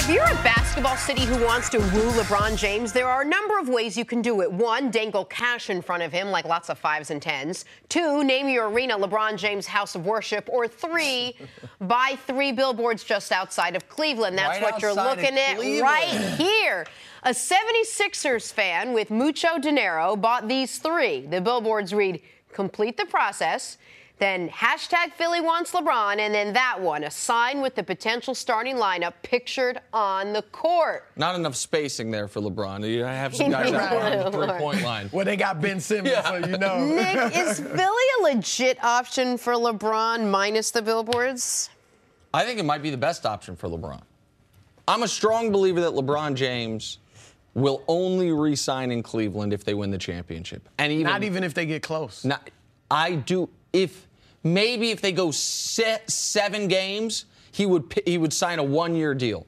If you're a basketball city who wants to woo LeBron James, there are a number of ways you can do it. 1, dangle cash in front of him, like lots of 5s and 10s. 2, name your arena LeBron James House of Worship. Or 3, buy 3 billboards just outside of Cleveland. That's what you're looking at right here. A 76ers fan with mucho dinero bought these 3. The billboards read, complete the process. Then hashtag Philly wants LeBron, and then that one, a sign with the potential starting lineup pictured on the court. Not enough spacing there for LeBron. You have some guys around the 3-point line. Well, they got Ben Simmons, so you know. Nick, is Philly a legit option for LeBron minus the billboards? I think it might be the best option for LeBron. I'm a strong believer that LeBron James will only re-sign in Cleveland if they win the championship. And not even if they get close. I do. If they go 7 games, he would sign a 1-year deal.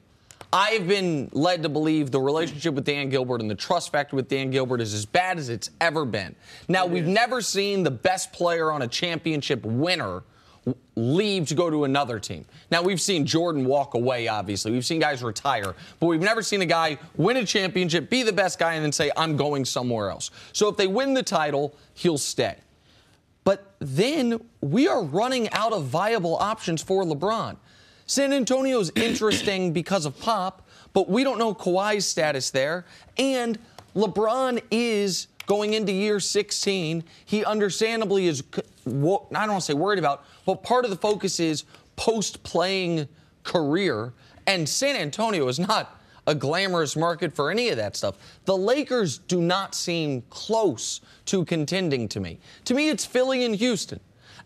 I've been led to believe the relationship with Dan Gilbert and the trust factor with Dan Gilbert is as bad as it's ever been. Now, we've never seen the best player on a championship winner leave to go to another team. Now, we've seen Jordan walk away, obviously. We've seen guys retire. But we've never seen a guy win a championship, be the best guy, and then say, I'm going somewhere else. So if they win the title, he'll stay. But then we are running out of viable options for LeBron. San Antonio's interesting because of Pop, but we don't know Kawhi's status there. And LeBron is going into year 16. He understandably is, I don't want to say worried about, but part of the focus is post-playing career. And San Antonio is not a glamorous market for any of that stuff. The Lakers do not seem close to contending to me. To me, it's Philly and Houston.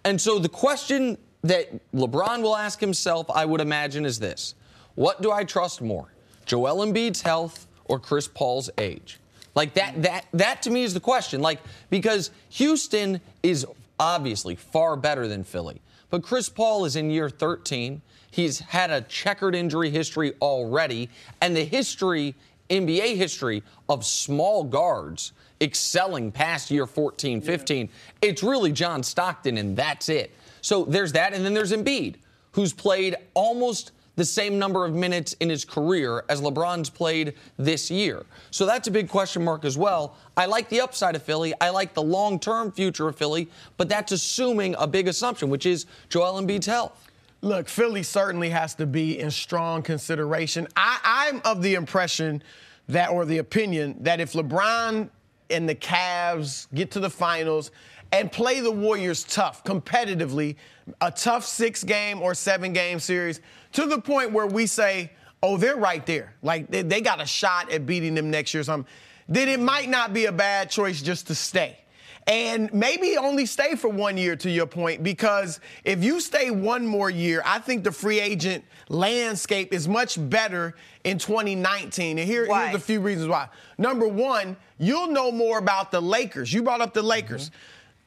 And so the question that LeBron will ask himself, I would imagine, is this. What do I trust more? Joel Embiid's health or Chris Paul's age? Like that to me is the question. Like, because Houston is obviously far better than Philly. But Chris Paul is in year 13. He's had a checkered injury history already, and the history NBA history of small guards excelling past year 14, 15, it's really John Stockton, and that's it. So there's that, and then there's Embiid, who's played almost the same number of minutes in his career as LeBron's played this year. So that's a big question mark as well. I like the upside of Philly. I like the long-term future of Philly, but that's assuming a big assumption, which is Joel Embiid's health. Look, Philly certainly has to be in strong consideration. I'm of the impression that, or the opinion, that if LeBron and the Cavs get to the finals and play the Warriors tough, competitively, a tough 6-game or 7-game series, to the point where we say, oh, they're right there. Like, they got a shot at beating them next year or something. Then it might not be a bad choice just to stay. And maybe only stay for 1 year, to your point, because if you stay one more year, I think the free agent landscape is much better in 2019. And here's a few reasons why. Number one, you'll know more about the Lakers. You brought up the Lakers.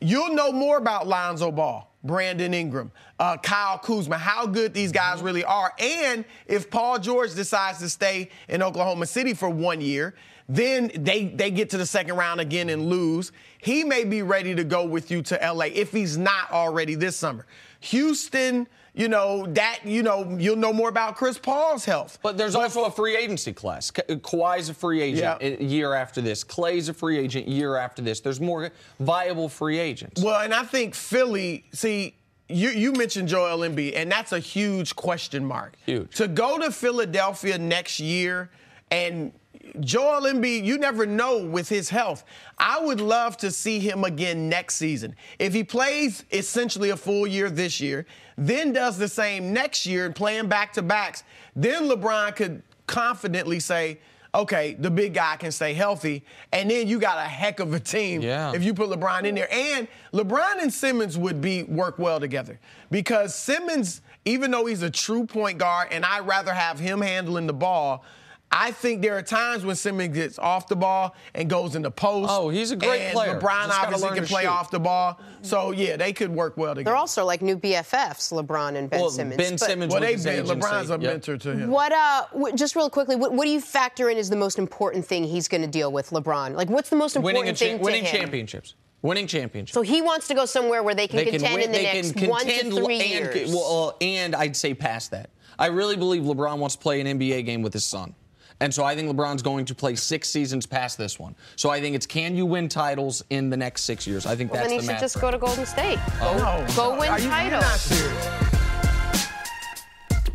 You'll know more about Lonzo Ball, Brandon Ingram, Kyle Kuzma, how good these guys really are. And if Paul George decides to stay in Oklahoma City for 1 year, then they get to the second round again and lose. He may be ready to go with you to L.A. if he's not already this summer. Houston, you'll know more about Chris Paul's health. But there's also a free agency class. Kawhi's a free agent a year after this. Clay's a free agent year after this. There's more viable free agents. Well, and I think Philly, you mentioned Joel Embiid, and that's a huge question mark. Huge. To go to Philadelphia next year, and Joel Embiid, you never know with his health. I would love to see him again next season. If he plays essentially a full year this year, then does the same next year and playing back-to-backs, then LeBron could confidently say, okay, the big guy can stay healthy, and then you got a heck of a team if you put LeBron in there. And LeBron and Simmons would work well together, because Simmons, even though he's a true point guard, and I'd rather have him handling the ball, I think there are times when Simmons gets off the ball and goes into post. Oh, he's a great player. LeBron obviously can play off the ball. So, yeah, they could work well together. They're also like new BFFs, LeBron and Ben Simmons. Ben Simmons well, LeBron's a mentor to him. Just real quickly, what do you factor in as the most important thing he's going to deal with, LeBron? Like, what's the most important thing to him? Winning championships. Winning championships. So he wants to go somewhere where they can contend in the next 1 to 3 years. And I'd say past that. I really believe LeBron wants to play an NBA game with his son. And so I think LeBron's going to play 6 seasons past this one. So I think it's, can you win titles in the next 6 years? I think that's the math. Then he should just go to Golden State. Go win titles. You're not serious.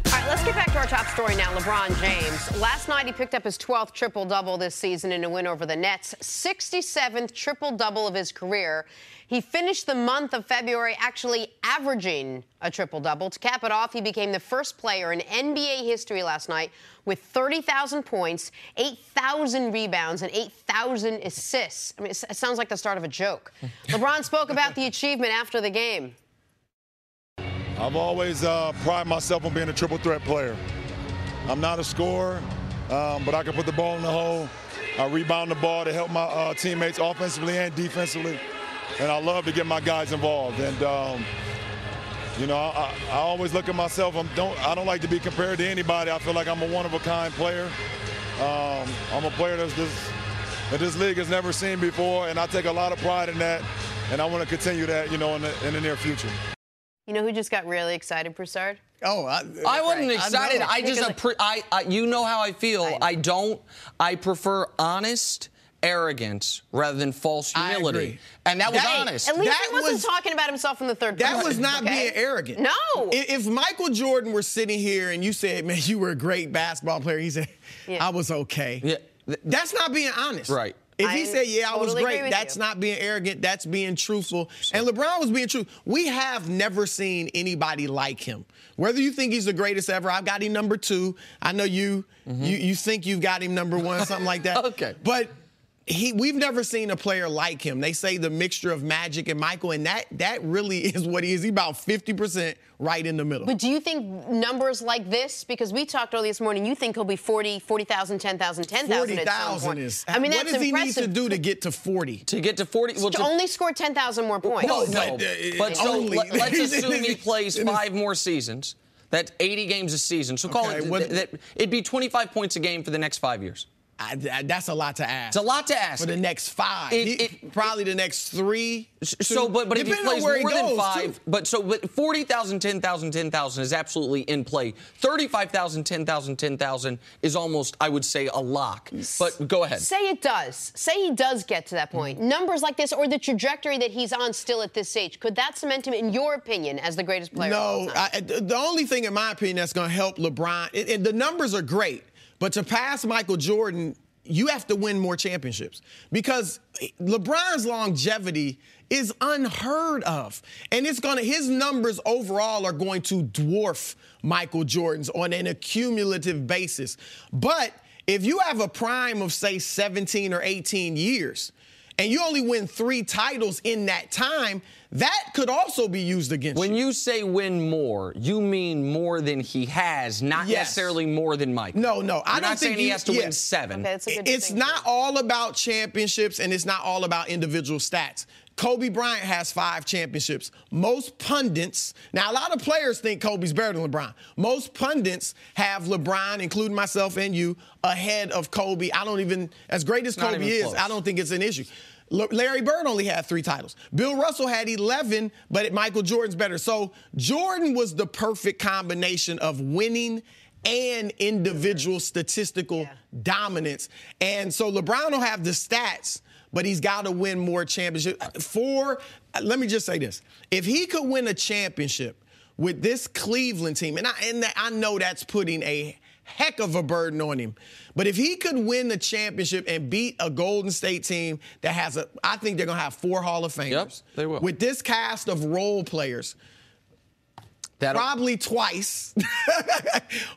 All right, let's get back to our top story now, LeBron James. Last night he picked up his 12th triple-double this season in a win over the Nets, 67th triple-double of his career. He finished the month of February actually averaging a triple-double. To cap it off, he became the first player in NBA history last night with 30,000 points, 8,000 rebounds, and 8,000 assists. I mean, it sounds like the start of a joke. LeBron spoke about the achievement after the game. I've always prided myself on being a triple threat player. I'm not a scorer, but I can put the ball in the hole. I rebound the ball to help my teammates offensively and defensively. And I love to get my guys involved. And, I always look at myself. I don't like to be compared to anybody. I feel like I'm a one-of-a-kind player. I'm a player that this league has never seen before, and I take a lot of pride in that. And I want to continue that, in the near future. You know who just got really excited, Broussard? Oh, I wasn't excited. You know how I feel. I prefer honest arrogance rather than false humility. And that was honest. At least he wasn't talking about himself in the third person. That was not being arrogant. No. If Michael Jordan were sitting here and you said, man, you were a great basketball player, he said, I was okay. Yeah. That's not being honest. Right. If he said, I was great, that's not being arrogant. That's being truthful. And LeBron was being true. We have never seen anybody like him. Whether you think he's the greatest ever, I've got him number 2. I know you think you've got him number 1, something like that. Okay. But we've never seen a player like him. They say the mixture of Magic and Michael, and that really is what he is. He's about 50% right in the middle. But do you think numbers like this, because we talked earlier this morning, you think he'll be 40,000, 10,000, 10,000 40,000 is. I mean, what that's does he impressive. need to do to get to 40? To get to 40? Well, to only score 10,000 more points. But so let's assume he plays 5 more seasons. That's 80 games a season. So call it, it'd be 25 points a game for the next 5 years. That's a lot to ask. It's a lot to ask. For the next 5. Probably the next 3. But if he plays more than 5, too. but 40,000, 10,000, 10,000 is absolutely in play. 35,000, 10,000, 10,000 is almost, I would say, a lock. But go ahead. Say it does. Say he does get to that point. Numbers like this or the trajectory that he's on still at this age, could that cement him, in your opinion, as the greatest player of all time? The only thing, in my opinion, that's going to help LeBron, and the numbers are great, but to pass Michael Jordan, you have to win more championships because LeBron's longevity is unheard of. And his numbers overall are going to dwarf Michael Jordan's on an accumulative basis. But if you have a prime of, say, 17 or 18 years, and you only win 3 titles in that time, that could also be used against you. When you say win more, you mean more than he has, not necessarily more than Mike. No. You're not saying he has to win 7. Okay, it's not all about championships, and it's not all about individual stats. Kobe Bryant has 5 championships. Most pundits, now a lot of players think Kobe's better than LeBron. Most pundits have LeBron, including myself and you, ahead of Kobe. As great as Kobe is, close. I don't think it's an issue. Larry Bird only had 3 titles. Bill Russell had 11, but Michael Jordan's better. So Jordan was the perfect combination of winning and individual statistical dominance. And so LeBron will have the stats, but he's got to win more championships. Let me just say this. If he could win a championship with this Cleveland team, and I know that's putting a heck of a burden on him, but if he could win the championship and beat a Golden State team that has I think they're going to have 4 Hall of Famers. Yep, they will. With this cast of role players, probably twice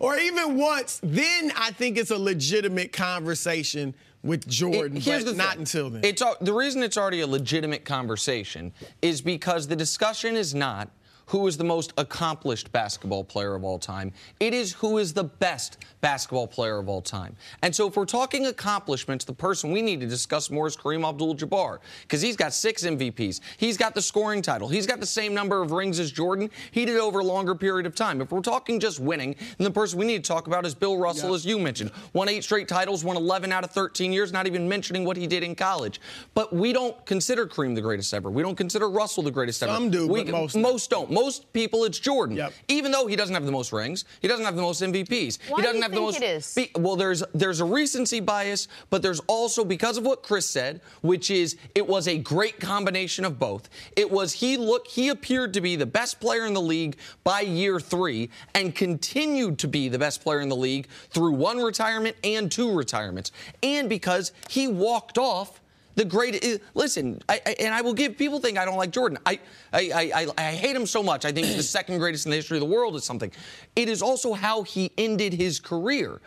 or even once, then I think it's a legitimate conversation with Jordan, but not until then. The reason it's already a legitimate conversation is because the discussion is not who is the most accomplished basketball player of all time. It is who is the best basketball player of all time. And so if we're talking accomplishments, the person we need to discuss more is Kareem Abdul-Jabbar, because he's got 6 MVPs. He's got the scoring title. He's got the same number of rings as Jordan. He did it over a longer period of time. If we're talking just winning, then the person we need to talk about is Bill Russell, as you mentioned. Won 8 straight titles, won 11 out of 13 years, not even mentioning what he did in college. But we don't consider Kareem the greatest ever. We don't consider Russell the greatest ever. Some do, but most don't. Most people, it's Jordan. Even though he doesn't have the most rings, he doesn't have the most MVPs. Why he doesn't do you have think the most. It is? Well, there's a recency bias, but there's also, because of what Chris said, which is it was a great combination of both. It was he appeared to be the best player in the league by year 3 and continued to be the best player in the league through 1 retirement and 2 retirements. And because he walked off the great. Listen, I will give people think I don't like Jordan. I hate him so much. I think he's the 2nd greatest in the history of the world or something. It is also how he ended his career.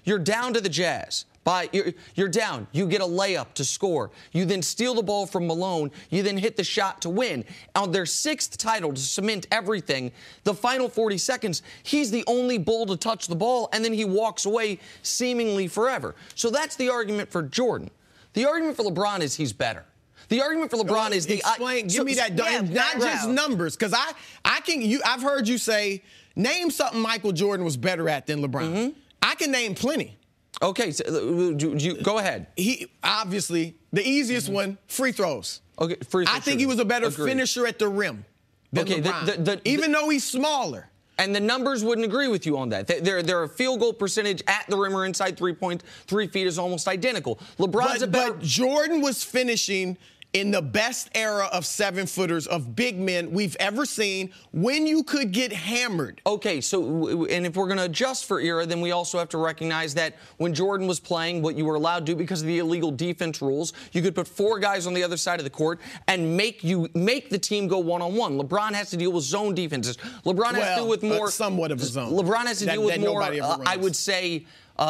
You're down to the Jazz. You're down. You get a layup to score. You then steal the ball from Malone. You then hit the shot to win. On their 6th title to cement everything, the final 40 seconds, he's the only Bull to touch the ball, and then he walks away seemingly forever. So that's the argument for Jordan. The argument for LeBron is he's better. The argument for LeBron is give me that, not just numbers, because I've heard you say, name something Michael Jordan was better at than LeBron. Mm-hmm. I can name plenty. Okay, so go ahead. He obviously the easiest one, free throws. Okay, free throws. I think he was a better finisher at the rim than LeBron, even though he's smaller. And the numbers wouldn't agree with you on that. Their field goal percentage at the rim or inside 3 feet is almost identical. But Jordan was finishing in the best era of 7-footers, of big men we've ever seen, when you could get hammered. Okay, so, and if we're going to adjust for era, then we also have to recognize that when Jordan was playing, what you were allowed to do because of the illegal defense rules, you could put 4 guys on the other side of the court and make the team go one-on-one. LeBron has to deal with zone defenses. LeBron has to deal with more... somewhat of a zone. LeBron has to deal with more, I would say...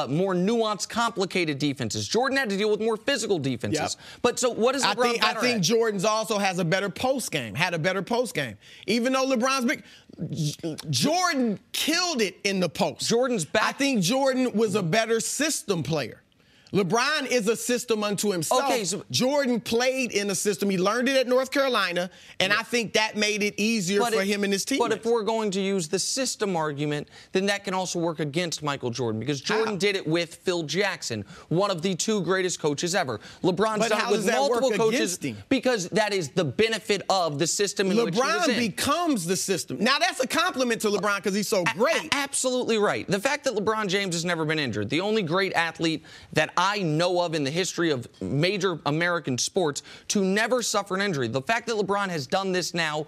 more nuanced, complicated defenses. Jordan had to deal with more physical defenses. Yep. But so what is LeBron better I think Jordan's also has a better post game, had a better post game. Even though LeBron's big, Jordan killed it in the post. Jordan's back. I think Jordan was a better system player. LeBron is a system unto himself. Okay, so Jordan played in a system. He learned it at North Carolina, and I think that made it easier for him and his team. But if we're going to use the system argument, then that can also work against Michael Jordan, because Jordan did it with Phil Jackson, one of the 2 greatest coaches ever. LeBron's done it with multiple coaches because that is the benefit of the system in which he was in. LeBron becomes the system. Now, that's a compliment to LeBron because he's so great. Absolutely right. The fact that LeBron James has never been injured, the only great athlete that I know of in the history of major American sports to never suffer an injury. The fact that LeBron has done this now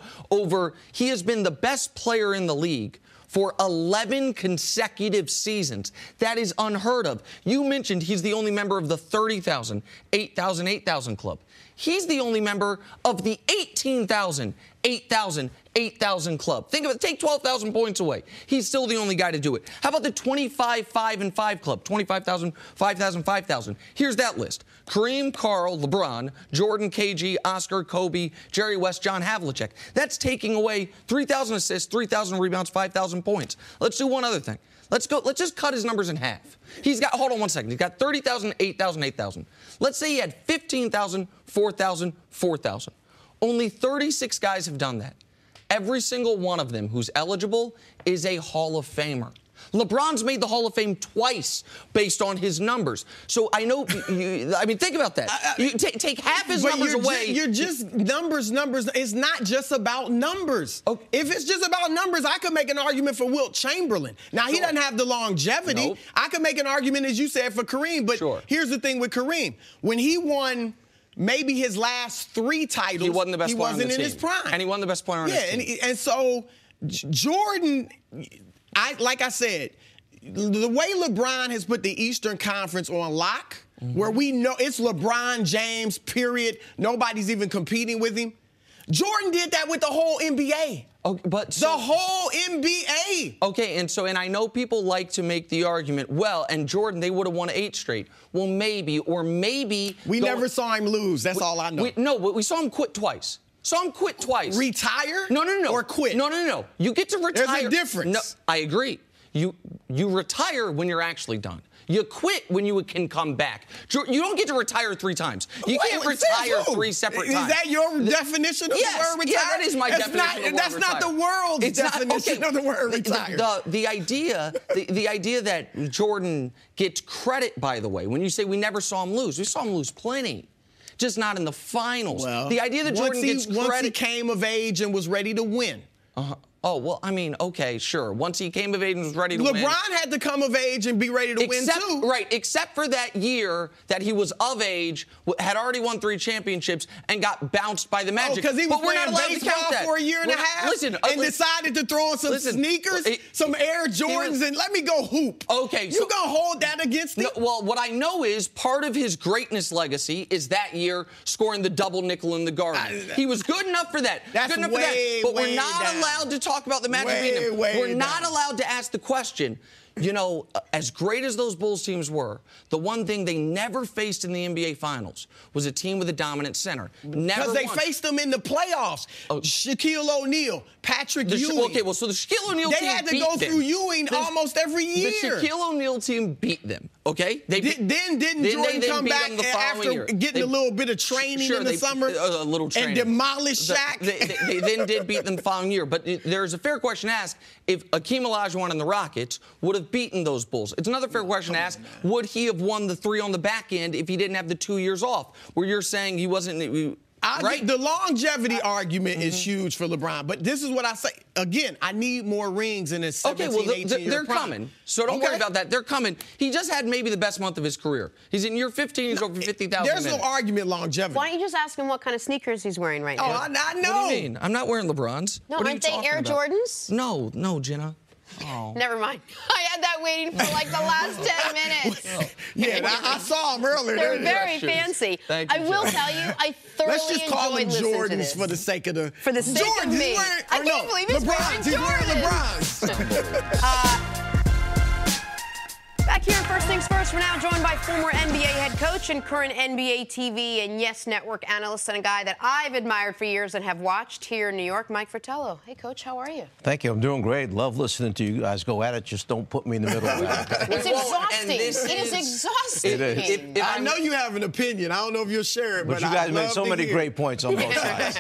he has been the best player in the league for 11 consecutive seasons. That is unheard of. You mentioned he's the only member of the 30,000, 8,000, 8,000 club. He's the only member of the 18,000, 8,000, 8,000 club. Think of it. Take 12,000 points away. He's still the only guy to do it. How about the 25, 5, and 5 club? 25,000, 5,000, 5,000. Here's that list. Kareem, Karl, LeBron, Jordan, KG, Oscar, Kobe, Jerry West, John Havlicek. That's taking away 3,000 assists, 3,000 rebounds, 5,000 points. Let's do one other thing. Let's just cut his numbers in half. Hold on one second. He's got 30,000, 8,000, 8,000. Let's say he had 15,000, 4,000, 4,000. Only 36 guys have done that. Every single one of them who's eligible is a Hall of Famer. LeBron's made the Hall of Fame twice based on his numbers. So I know, think about that. You take half his numbers away. You're just numbers. It's not just about numbers. Okay. If it's just about numbers, I could make an argument for Wilt Chamberlain. Now, he doesn't have the longevity. Nope. I could make an argument, as you said, for Kareem. But here's the thing with Kareem. When he won maybe his last 3 titles, he wasn't the best player on the team. He wasn't in his prime. And he wasn't the best player on his team. And so Jordan, like I said, the way LeBron has put the Eastern Conference on lock, where we know it's LeBron James, period. Nobody's even competing with him. Jordan did that with the whole NBA. Okay, the whole NBA. Okay, and I know people like to make the argument, and Jordan, they would have won 8 straight. Well, maybe. We never saw him lose. That's all I know. But we saw him quit twice. Retire? No. Or quit? No. You get to retire. There's a difference. No, I agree. You retire when you're actually done. You quit when you can come back. You don't get to retire 3 times. You can't retire 3 separate times. Is that your definition of the word retire? Yeah, that is my definition of the word That's retire. not the world's definition of the word retire. The idea that Jordan gets credit, by the way, when you say we never saw him lose, we saw him lose plenty. Just not in the finals. Well, the idea that Jordan gets credit. Once he came of age and was ready to win. Oh, well, okay, sure. Once he came of age and was ready to win. LeBron had to come of age and be ready to win, too. Right, except for that year that he was of age, had already won 3 championships, and got bounced by the Magic. Because he was playing baseball for a year and a half and decided to throw on some sneakers, some Air Jordans, and let me go hoop. Okay. You going to hold that against him? No, well, what I know is part of his greatness legacy is that year scoring the double nickel in the Garden. He was good enough for that. That's good enough for that. But we're not allowed to talk about the Magic beating him. We're not allowed to ask the question, as great as those Bulls teams were, the one thing they never faced in the NBA Finals was a team with a dominant center. Because they faced them in the playoffs. Shaquille O'Neal, Patrick Ewing. So the Shaquille O'Neal team They had to go through Ewing almost every year. The Shaquille O'Neal team beat them, okay? Then Jordan come back after getting a little bit of training in the summer? A little training. And demolish Shaq? They then did beat them the following year. But there's a fair question to ask if Akeem Olajuwon and the Rockets would have beaten those Bulls. It's another fair question to ask, would he have won the 3 on the back end if he didn't have the 2 years off? Where you're saying he wasn't... Right? The longevity argument is huge for LeBron, but this is what I say. Again, I need more rings in his 17, 18-year they're prime. coming. So don't worry about that. They're coming. He just had maybe the best month of his career. He's in year 15. He's over 50,000 There's no argument longevity. Why don't you just ask him what kind of sneakers he's wearing right now? Oh, I know. What do you mean? I'm not wearing LeBrons. No, what aren't they Air Jordans? No, Jenna. Oh. Never mind. I had that waiting for like the last 10 minutes. I saw them earlier. They're very fancy. Thank you, I will tell you, I thoroughly Let's just call them Jordans for the sake of the... For the sake of me. I can't believe he's wearing Jordans. He's wearing LeBrons. Back Back here in First Things First, we're now joined by former NBA head coach and current NBA TV and Yes Network analyst and a guy that I've admired for years and have watched here in New York, Mike Fratello. Hey, Coach, how are you? Thank you. I'm doing great. Love listening to you guys go at it. Just don't put me in the middle of that. It's exhausting. It is exhausting. It is. I know you have an opinion. I don't know if you'll share it, But you guys made so many great points on both sides.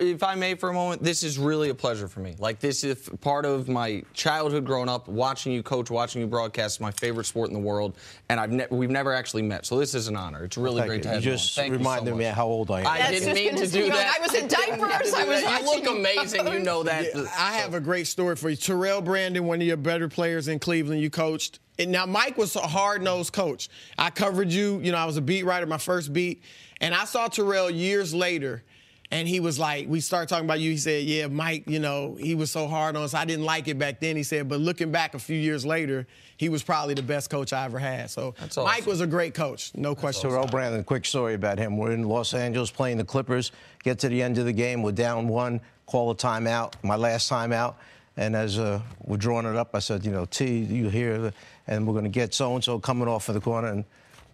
If I may for a moment, this is really a pleasure for me. Like, this is part of my childhood growing up, watching you coach, watching you broadcast, my favorite sport in the world, and we've never actually met, so this is an honor. It's really great to have you. You just reminded me how old I am. I didn't mean to do that. I was in diapers. You look amazing. You know that. Yeah, I have a great story for you. Terrell Brandon, one of your better players in Cleveland, you coached. And now, Mike was a hard-nosed coach. I covered you. You know, I was a beat writer, my first beat. And I saw Terrell years later, and he was like, we started talking about you. He said, yeah, Mike, you know, he was so hard on us. I didn't like it back then. He said, but looking back a few years later, he was probably the best coach I ever had. So awesome. Mike was a great coach, no question. Terrell Brandon, quick story about him. We're in Los Angeles playing the Clippers. Get to the end of the game. We're down one. Call a timeout, my last timeout. And as we're drawing it up, I said, you know, T, you hear, and we're going to get so-and-so coming off of the corner. And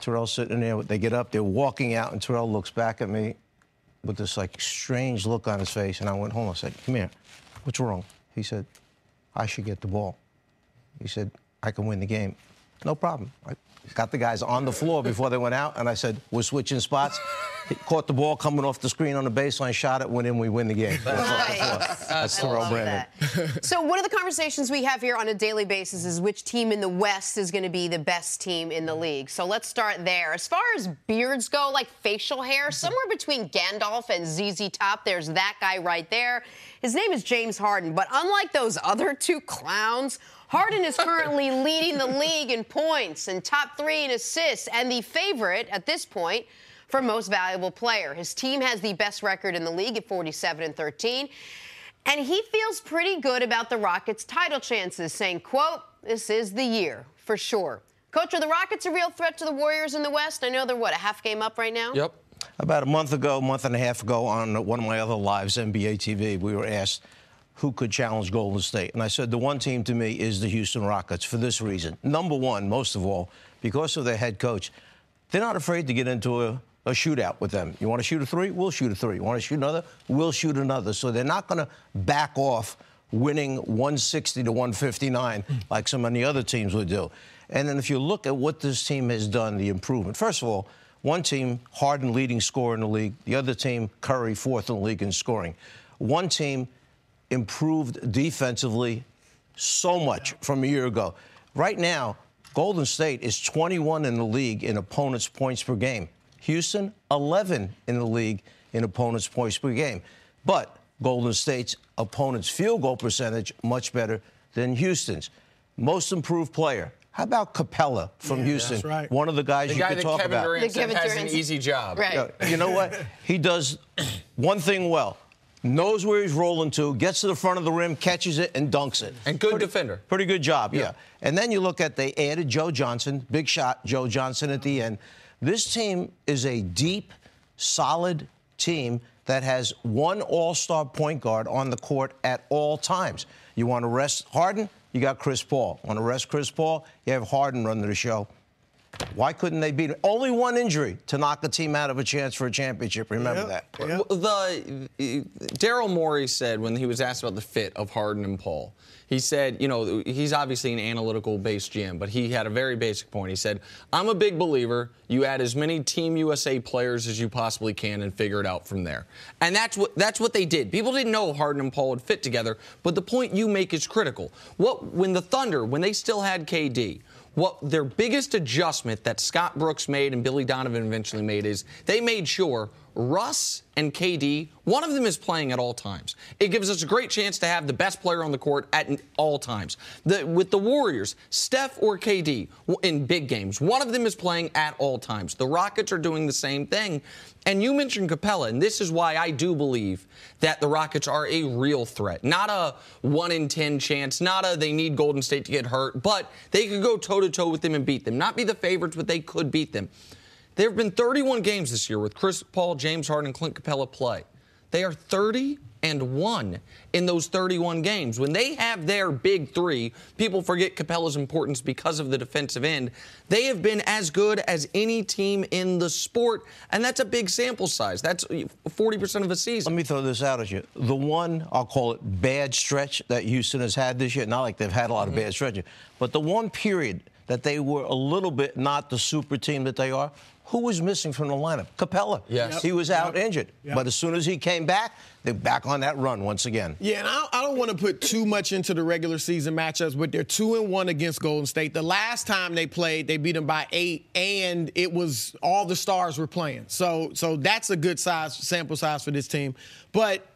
Terrell's sitting there. They get up. They're walking out, and Terrell looks back at me with this, like, strange look on his face. And I went home. I said, come here. What's wrong? He said, I should get the ball. He said, I can win the game. No problem. I got the guys on the floor before they went out, and I said, we're switching spots. He caught the ball coming off the screen on the baseline, shot it, went in, we win the game. That's Terrell Brandon. So one of the conversations we have here on a daily basis is which team in the West is going to be the best team in the league. So let's start there. As far as beards go, like facial hair, somewhere between Gandalf and ZZ Top, there's that guy right there. His name is James Harden, but unlike those other two clowns, Harden is currently leading the league in points and top 3 in assists and the favorite at this point for most valuable player. His team has the best record in the league at 47-13. And he feels pretty good about the Rockets' title chances, saying, quote, this is the year, for sure. Coach, are the Rockets a real threat to the Warriors in the West? I know they're, what, a half game up right now? Yep. About a month and a half ago, on one of my other lives, NBA TV, we were asked who could challenge Golden State. And I said the one team to me is the Houston Rockets for this reason. Number one, most of all, because of their head coach, they're not afraid to get into a shootout with them. You want to shoot a three? We'll shoot a three. You want to shoot another? We'll shoot another. So they're not going to back off winning 160 to 159 like some of the other teams would do. And then if you look at what this team has done, the improvement. First of all, one team, Harden leading scorer in the league. The other team, Curry, 4th in the league in scoring. One team improved defensively so much from a year ago. Right now, Golden State is 21 in the league in opponents' points per game. Houston, 11 in the league in opponents' points per game. But Golden State's opponents' field goal percentage much better than Houston's. Most improved player. How about Capella from Houston? That's right. One of the guys you could talk about. The guy that Kevin Durant said has an easy job. Right. You know what? He does one thing well. Knows where he's rolling to, gets to the front of the rim, catches it, and dunks it. And good defender. Pretty good job, yeah. And then you look at, they added Joe Johnson, big shot, Joe Johnson at the end. This team is a deep, solid team that has one all-star point guard on the court at all times. You want to rest Harden, you got Chris Paul. Want to rest Chris Paul, you have Harden running the show. Why couldn't they beat him? Only one injury to knock the team out of a chance for a championship. Remember that. Yep. Daryl Morey said when he was asked about the fit of Harden and Paul, he said, you know, he's obviously an analytical-based GM, but he had a very basic point. He said, I'm a big believer you add as many Team USA players as you possibly can and figure it out from there. And that's what they did. People didn't know Harden and Paul would fit together, but the point you make is critical. When the Thunder, when they still had KD, what their biggest adjustment that Scott Brooks made and Billy Donovan eventually made is they made sure Russ and KD, one of them is playing at all times. It gives us a great chance to have the best player on the court at all times. With the Warriors, Steph or KD in big games, one of them is playing at all times. The Rockets are doing the same thing. And you mentioned Capella, and this is why I do believe that the Rockets are a real threat. Not a 1 in 10 chance, not a they need Golden State to get hurt, but they could go toe-to-toe with them and beat them. Not be the favorites, but they could beat them. There have been 31 games this year with Chris Paul, James Harden, and Clint Capella play. They are 30-1 in those 31 games. When they have their big three, people forget Capella's importance because of the defensive end. They have been as good as any team in the sport, and that's a big sample size. That's 40% of a season. Let me throw this out at you. The one, I'll call it bad stretch that Houston has had this year, not like they've had a lot of bad stretches, but the one period that they were a little bit not the super team that they are, who was missing from the lineup? Capella. Yes. He was out injured. Yep. But as soon as he came back, they're back on that run once again. Yeah, and I don't want to put too much into the regular season matchups, but they're 2-1 against Golden State. The last time they played, they beat them by 8, and it was all the stars were playing. So that's a good sample size for this team. But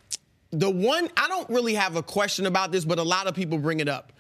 the one, I don't really have a question about this, but a lot of people bring it up.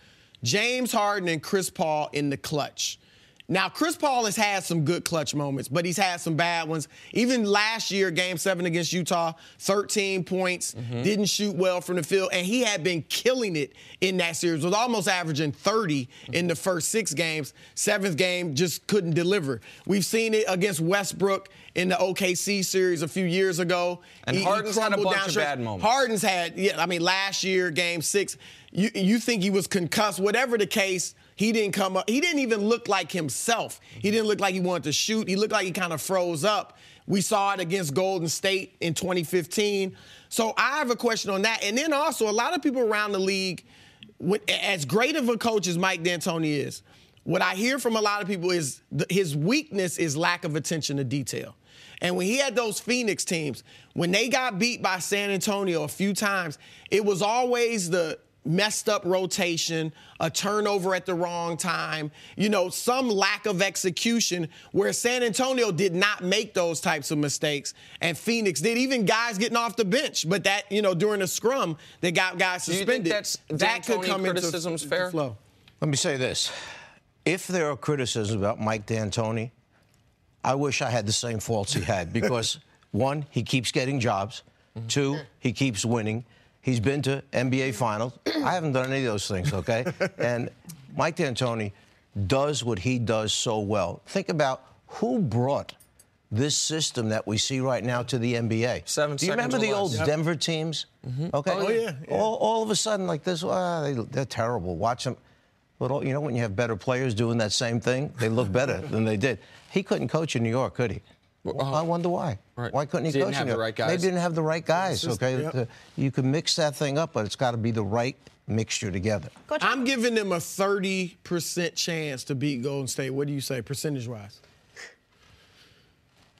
James Harden and Chris Paul in the clutch. Now, Chris Paul has had some good clutch moments, but he's had some bad ones. Even last year, Game 7 against Utah, 13 points, didn't shoot well from the field, and he had been killing it in that series. Was almost averaging 30 in the first 6 games. 7th game, just couldn't deliver. We've seen it against Westbrook in the OKC series a few years ago. And Harden's had a bunch of bad moments. Harden's had, last year, Game 6, you think he was concussed. Whatever the case, he didn't come up. He didn't even look like himself. He didn't look like he wanted to shoot. He looked like he kind of froze up. We saw it against Golden State in 2015. So I have a question on that. And then also, a lot of people around the league, as great of a coach as Mike D'Antoni is, what I hear from a lot of people is his weakness is lack of attention to detail. And when he had those Phoenix teams, when they got beat by San Antonio a few times, it was always the messed up rotation, a turnover at the wrong time, some lack of execution where San Antonio did not make those types of mistakes and Phoenix did. Even guys getting off the bench, but that, during a scrum, they got guys suspended. Do you think that could come criticism's into fair? flow. Let me say this. If there are criticisms about Mike D'Antoni, I wish I had the same faults he had because, 1, he keeps getting jobs. 2, he keeps winning. He's been to NBA Finals. I haven't done any of those things, okay? And Mike D'Antoni does what he does so well. Think about who brought this system that we see right now to the NBA. 7 Do you remember the old Denver teams? Okay. Oh, yeah. All of a sudden, like this, they're terrible. Watch them. But, when you have better players doing that same thing, they look better than they did. He couldn't coach in New York, could he? I wonder why. Right. Why couldn't he coach? Didn't have the right guys. They didn't have the right guys. Okay, Yep. You can mix that thing up, but it's got to be the right mixture together. I'm giving them a 30% chance to beat Golden State. What do you say, percentage-wise?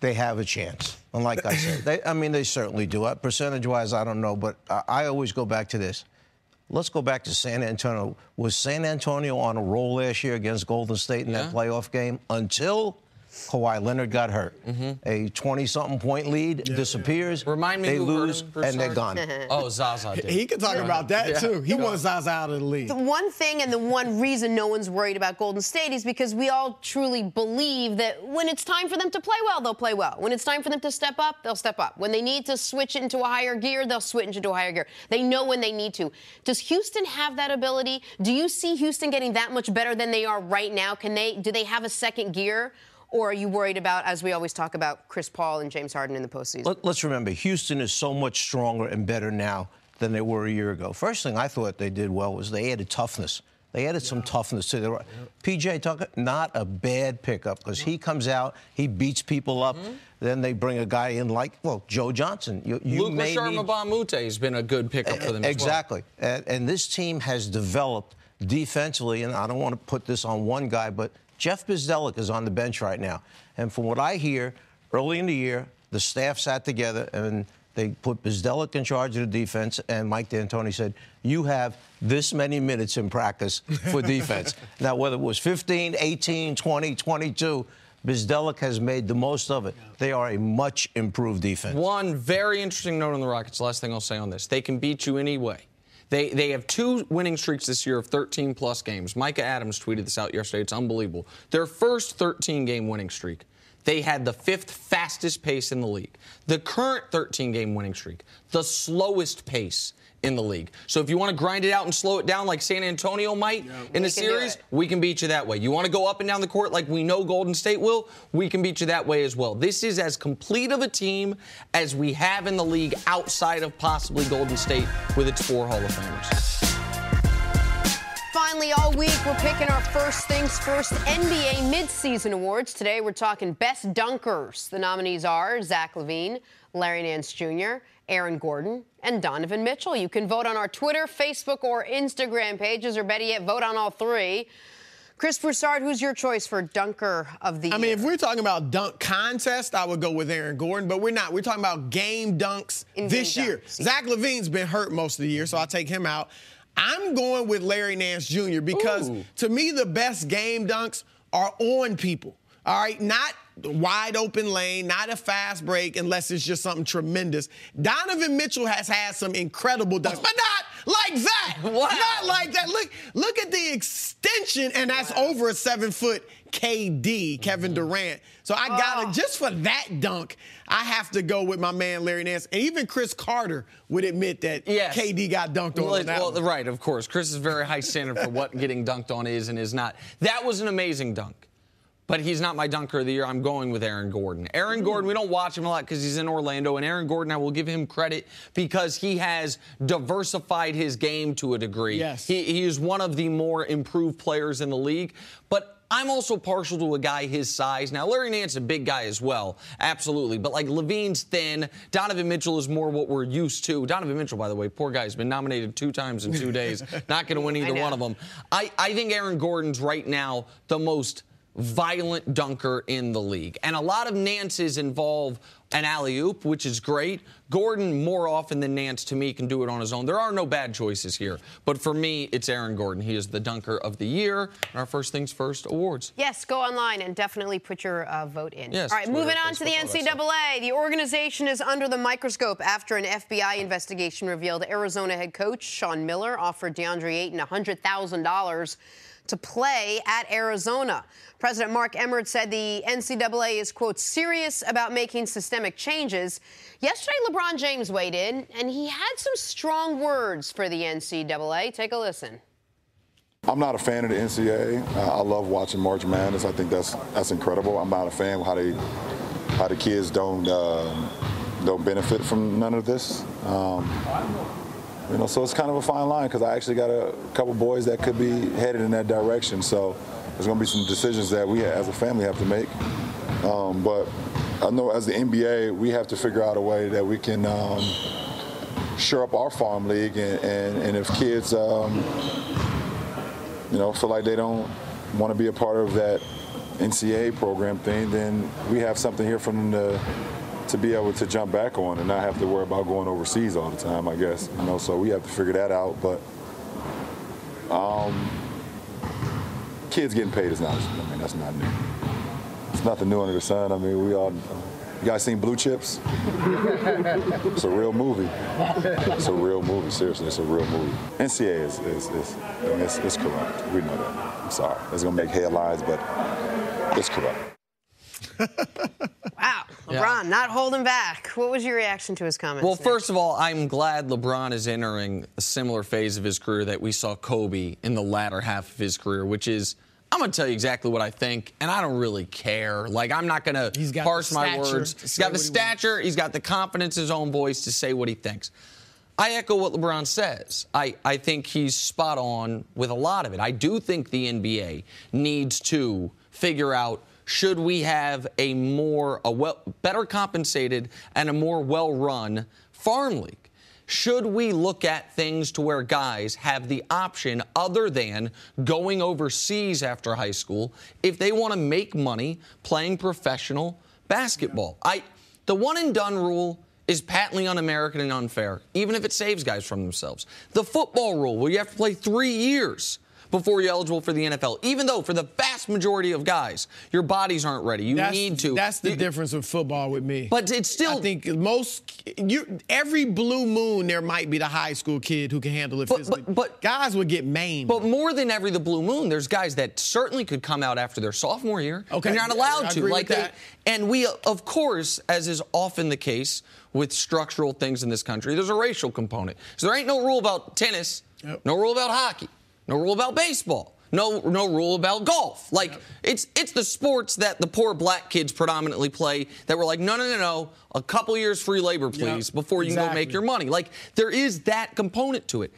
They have a chance. And like I said, they certainly do. Percentage-wise, I don't know, but I always go back to this. Let's go back to San Antonio. Was San Antonio on a roll last year against Golden State in that playoff game until Kawhi Leonard got hurt? A 20-something point lead disappears. Remind me they who lose, hurt him, and they're gone. Oh, Zaza did. He could talk about that, too. He wants Zaza out of the league. The one thing and the one reason no one's worried about Golden State is because we all truly believe that when it's time for them to play well, they'll play well. When it's time for them to step up, they'll step up. When they need to switch into a higher gear, they'll switch into a higher gear. They know when they need to. Does Houston have that ability? Do you see Houston getting that much better than they are right now? Do they have a second gear? Or are you worried about, as we always talk about, Chris Paul and James Harden in the postseason? Let's remember, Houston is so much stronger and better now than they were a year ago. First thing I thought they did well was they added toughness. They added some toughness to their... P.J. Tucker, not a bad pickup because he comes out, he beats people up. Then they bring a guy in like, Joe Johnson. Luke Sharma-Bamute has been a good pickup for them exactly. As well. And this team has developed defensively, and I don't want to put this on one guy, but Jeff Bzdelik is on the bench right now. And from what I hear, early in the year, the staff sat together and they put Bzdelik in charge of the defense, and Mike D'Antoni said, you have this many minutes in practice for defense. Now, whether it was 15, 18, 20, 22, Bzdelik has made the most of it. They are a much improved defense. One very interesting note on the Rockets, last thing I'll say on this. They can beat you anyway. They have 2 winning streaks this year of 13-plus games. Micah Adams tweeted this out yesterday. It's unbelievable. Their first 13-game winning streak, they had the 5th fastest pace in the league. The current 13-game winning streak, the slowest pace in the league. So if you want to grind it out and slow it down like San Antonio might in a series, we can beat you that way. You want to go up and down the court like we know Golden State will, we can beat you that way as well. This is as complete of a team as we have in the league outside of possibly Golden State with its 4 Hall of Famers. Finally, all week, we're picking our First Things First NBA midseason awards. Today, we're talking Best Dunkers. The nominees are Zach LaVine, Larry Nance Jr., Aaron Gordon, and Donovan Mitchell. You can vote on our Twitter, Facebook, or Instagram pages, or better yet, vote on all 3. Chris Broussard, who's your choice for Dunker of the Year? I mean, if we're talking about dunk contest, I would go with Aaron Gordon, but we're not. We're talking about game dunks this year. Zach LaVine's been hurt most of the year, so I'll take him out. I'm going with Larry Nance Jr. because, to me, the best game dunks are on people, all right? Not wide open lane, not a fast break unless it's just something tremendous. Donovan Mitchell has had some incredible dunks, but not like that. Wow. Not like that. Look at the extension, and that's over a 7-foot KD, Kevin Durant. So I got to, just for that dunk, I have to go with my man Larry Nance. And even Chris Carter would admit that KD got dunked on that one. Right, of course. Chris is very high standard for what getting dunked on is and is not. That was an amazing dunk. But he's not my dunker of the year. I'm going with Aaron Gordon. Aaron Gordon, we don't watch him a lot because he's in Orlando. And Aaron Gordon, I will give him credit because he has diversified his game to a degree. Yes. He is one of the more improved players in the league. But I'm also partial to a guy his size. Now, Larry Nance is a big guy as well, absolutely. But, like, LaVine's thin. Donovan Mitchell is more what we're used to. Donovan Mitchell, by the way, poor guy, has been nominated 2 times in 2 days. Not going to win either one of them. I think Aaron Gordon's right now the most violent dunker in the league. And a lot of Nance's involve an alley-oop, which is great. Gordon, more often than Nance, to me, can do it on his own. There are no bad choices here. But for me, it's Aaron Gordon. He is the dunker of the year in our First Things First awards. Yes, go online and definitely put your vote in. Yes, all right, Twitter, moving on Facebook, to the NCAA. The organization is under the microscope after an FBI investigation revealed Arizona head coach Sean Miller offered DeAndre Ayton $100,000 to play at Arizona. President Mark Emmert said the NCAA is, quote, serious about making systemic changes. Yesterday, LeBron James weighed in, and he had some strong words for the NCAA. Take a listen. I'm not a fan of the NCAA. I love watching March Madness. I think that's incredible. I'm not a fan of how the kids don't benefit from none of this. You know, so it's kind of a fine line because I actually got a couple boys that could be headed in that direction. So there's going to be some decisions that we as a family have to make. But I know as the NBA, we have to figure out a way that we can shore up our farm league. And if kids, you know, feel like they don't want to be a part of that NCAA program thing, then we have something here for them to be able to jump back on and not have to worry about going overseas all the time, I guess. You know, so we have to figure that out. But kids getting paid is not, I mean, that's not new. It's nothing new under the sun. I mean, we all, you guys seen Blue Chips? It's a real movie. It's a real movie, seriously, it's a real movie. NCAA is corrupt. We know that. I'm sorry. It's gonna make headlines, but it's corrupt. Wow. LeBron not holding back. What was your reaction to his comments? Well, first of all, I'm glad LeBron is entering a similar phase of his career that we saw Kobe in the latter half of his career, which is, I'm going to tell you exactly what I think, and I don't really care. Like, I'm not going to parse my words. He's got the stature. He's got the confidence in his own voice to say what he thinks. I echo what LeBron says. I think he's spot on with a lot of it. I do think the NBA needs to figure out, should we have a better compensated and a more well-run farm league? Should we look at things to where guys have the option other than going overseas after high school if they want to make money playing professional basketball? The one-and-done rule is patently un-American and unfair, even if it saves guys from themselves. The football rule, where you have to play 3 years before you're eligible for the NFL. Even though for the vast majority of guys, your bodies aren't ready. You need to. That's the difference with football with me. But it's still. I think every blue moon there might be the high school kid who can handle it physically. But guys would get maimed. But more than every the blue moon, there's guys that certainly could come out after their sophomore year. Okay, and you're not allowed to. Agree with that. And we, of course, as is often the case with structural things in this country, there's a racial component. So there ain't no rule about tennis, no rule about hockey, no rule about baseball, no rule about golf. It's the sports that the poor black kids predominantly play that we're like, no, a couple years free labor, please, before you can go make your money. There is that component to it.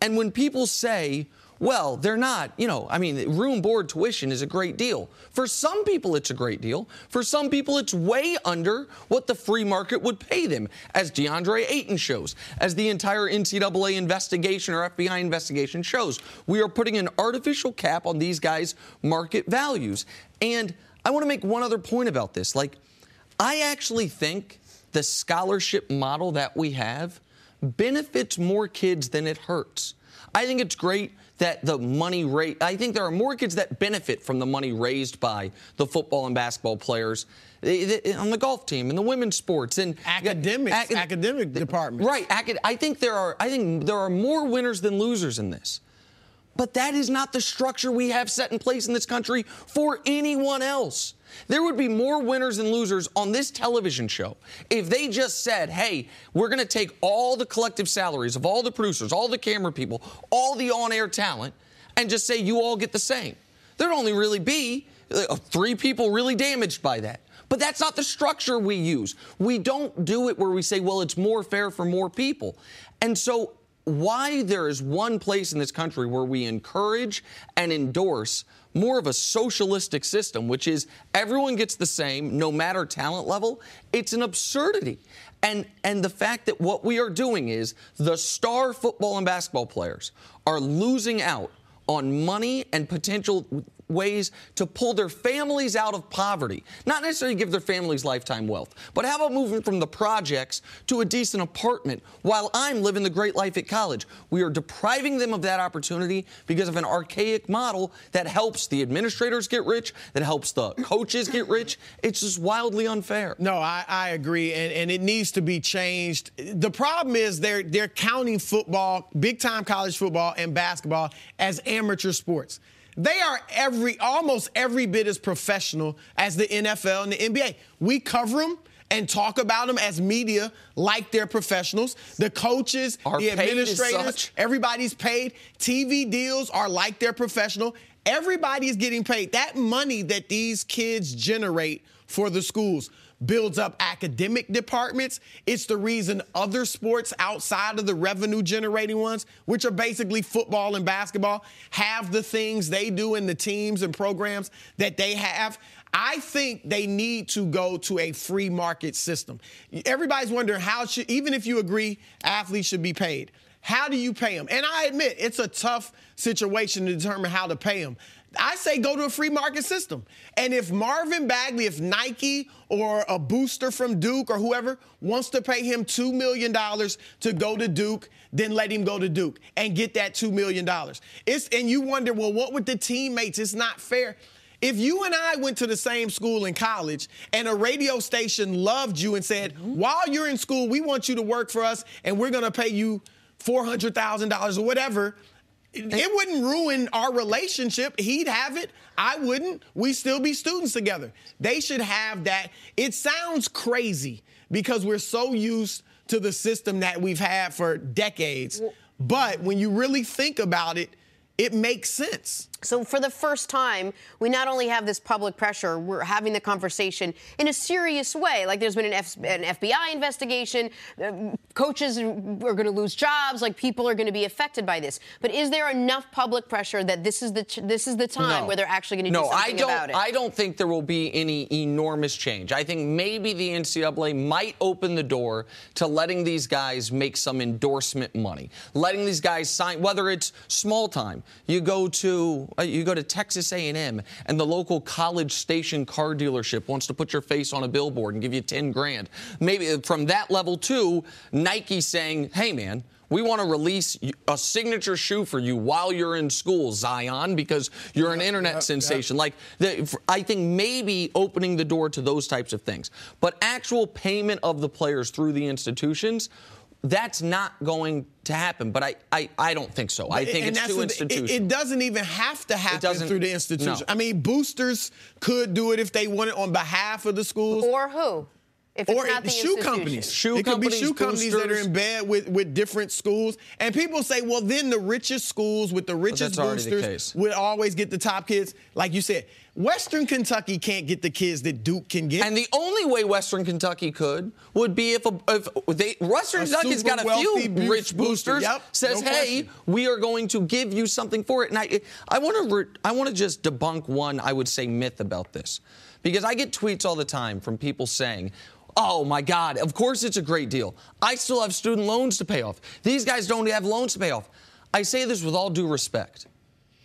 And when people say, well, they're not, room, board, tuition is a great deal. For some people, it's a great deal. For some people, it's way under what the free market would pay them, as DeAndre Ayton shows, as the entire NCAA investigation or FBI investigation shows. We are putting an artificial cap on these guys' market values. And I want to make one other point about this. I actually think the scholarship model that we have benefits more kids than it hurts. I think it's great that the money I think there are more kids that benefit from the money raised by the football and basketball players on the golf team and the women's sports and academic departments. Right. I think there are more winners than losers in this. But that is not the structure we have set in place in this country for anyone else. There would be more winners than losers on this television show if they just said, hey, we're going to take all the collective salaries of all the producers, all the camera people, all the on-air talent, and just say you all get the same. There'd only really be 3 people really damaged by that. But that's not the structure we use. We don't do it where we say, well, it's more fair for more people. And so why there is one place in this country where we encourage and endorse more of a socialistic system, which is everyone gets the same, no matter talent level, it's an absurdity. And the fact that what we are doing is the star football and basketball players are losing out on money and potential ways to pull their families out of poverty. Not necessarily give their families lifetime wealth, but how about moving from the projects to a decent apartment while I'm living the great life at college? We are depriving them of that opportunity because of an archaic model that helps the administrators get rich, that helps the coaches get rich. It's just wildly unfair. No, I agree, and it needs to be changed. The problem is they're counting football, big-time college football and basketball as amateur sports. They are almost every bit as professional as the NFL and the NBA. We cover them and talk about them as media like they're professionals. The coaches, the administrators, everybody's paid. TV deals are like they're professional. Everybody's getting paid. That money that these kids generate for the schools builds up academic departments. It's the reason other sports outside of the revenue-generating ones, which are basically football and basketball, have the things they do in the teams and programs that they have. I think they need to go to a free market system. Everybody's wondering even if you agree athletes should be paid, how do you pay them? And I admit it's a tough situation to determine how to pay them. I say go to a free market system. And if Marvin Bagley, if Nike or a booster from Duke or whoever wants to pay him $2 million to go to Duke, then let him go to Duke and get that $2 million. And you wonder, well, what would the teammates? It's not fair. If you and I went to the same school in college and a radio station loved you and said, while you're in school, we want you to work for us and we're going to pay you $400,000 or whatever, it wouldn't ruin our relationship. He'd have it. I wouldn't. We'd still be students together. They should have that. It sounds crazy because we're so used to the system that we've had for decades. But when you really think about it, it makes sense. So for the first time, we not only have this public pressure, we're having the conversation in a serious way. Like there's been an FBI investigation. Coaches are going to lose jobs. People are going to be affected by this. But is there enough public pressure that this is the time where they're actually going to do something about it? I don't think there will be any enormous change. I think maybe the NCAA might open the door to letting these guys make some endorsement money, letting these guys sign, whether it's small time. You go to You go to Texas A&M, and the local College Station car dealership wants to put your face on a billboard and give you 10 grand. Maybe from that level to Nike saying, hey, man, we want to release a signature shoe for you while you're in school, Zion, because you're an internet sensation. Like, I think maybe opening the door to those types of things. But actual payment of the players through the institutions, that's not going to happen. But I don't think so. I think it's too institutional. It doesn't even have to happen through the institution. No. I mean, boosters could do it if they want it on behalf of the schools. Or who? If it's not the shoe companies. It could be shoe companies that are in bed with different schools. And people say, well, then the richest schools with the richest boosters would always get the top kids. Like you said, Western Kentucky can't get the kids that Duke can get. And the only way Western Kentucky could would be if Western Kentucky's got a few rich boosters, says, hey, we are going to give you something for it. And I want to just debunk one, I would say, myth about this. Because I get tweets all the time from people saying, oh, my God, of course it's a great deal. I still have student loans to pay off. These guys don't have loans to pay off. I say this with all due respect.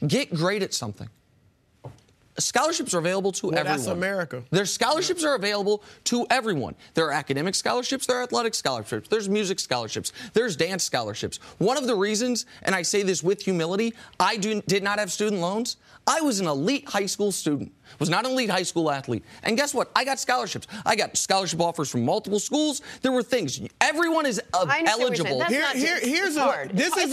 Get great at something. Scholarships are available to everyone. That's America. Their scholarships are available to everyone. There are academic scholarships, there are athletic scholarships, there's music scholarships, there's dance scholarships. One of the reasons, and I say this with humility, I did not have student loans. I was an elite high school student, was not an elite high school athlete. And guess what? I got scholarships. I got scholarship offers from multiple schools. There were things. Everyone is eligible. It's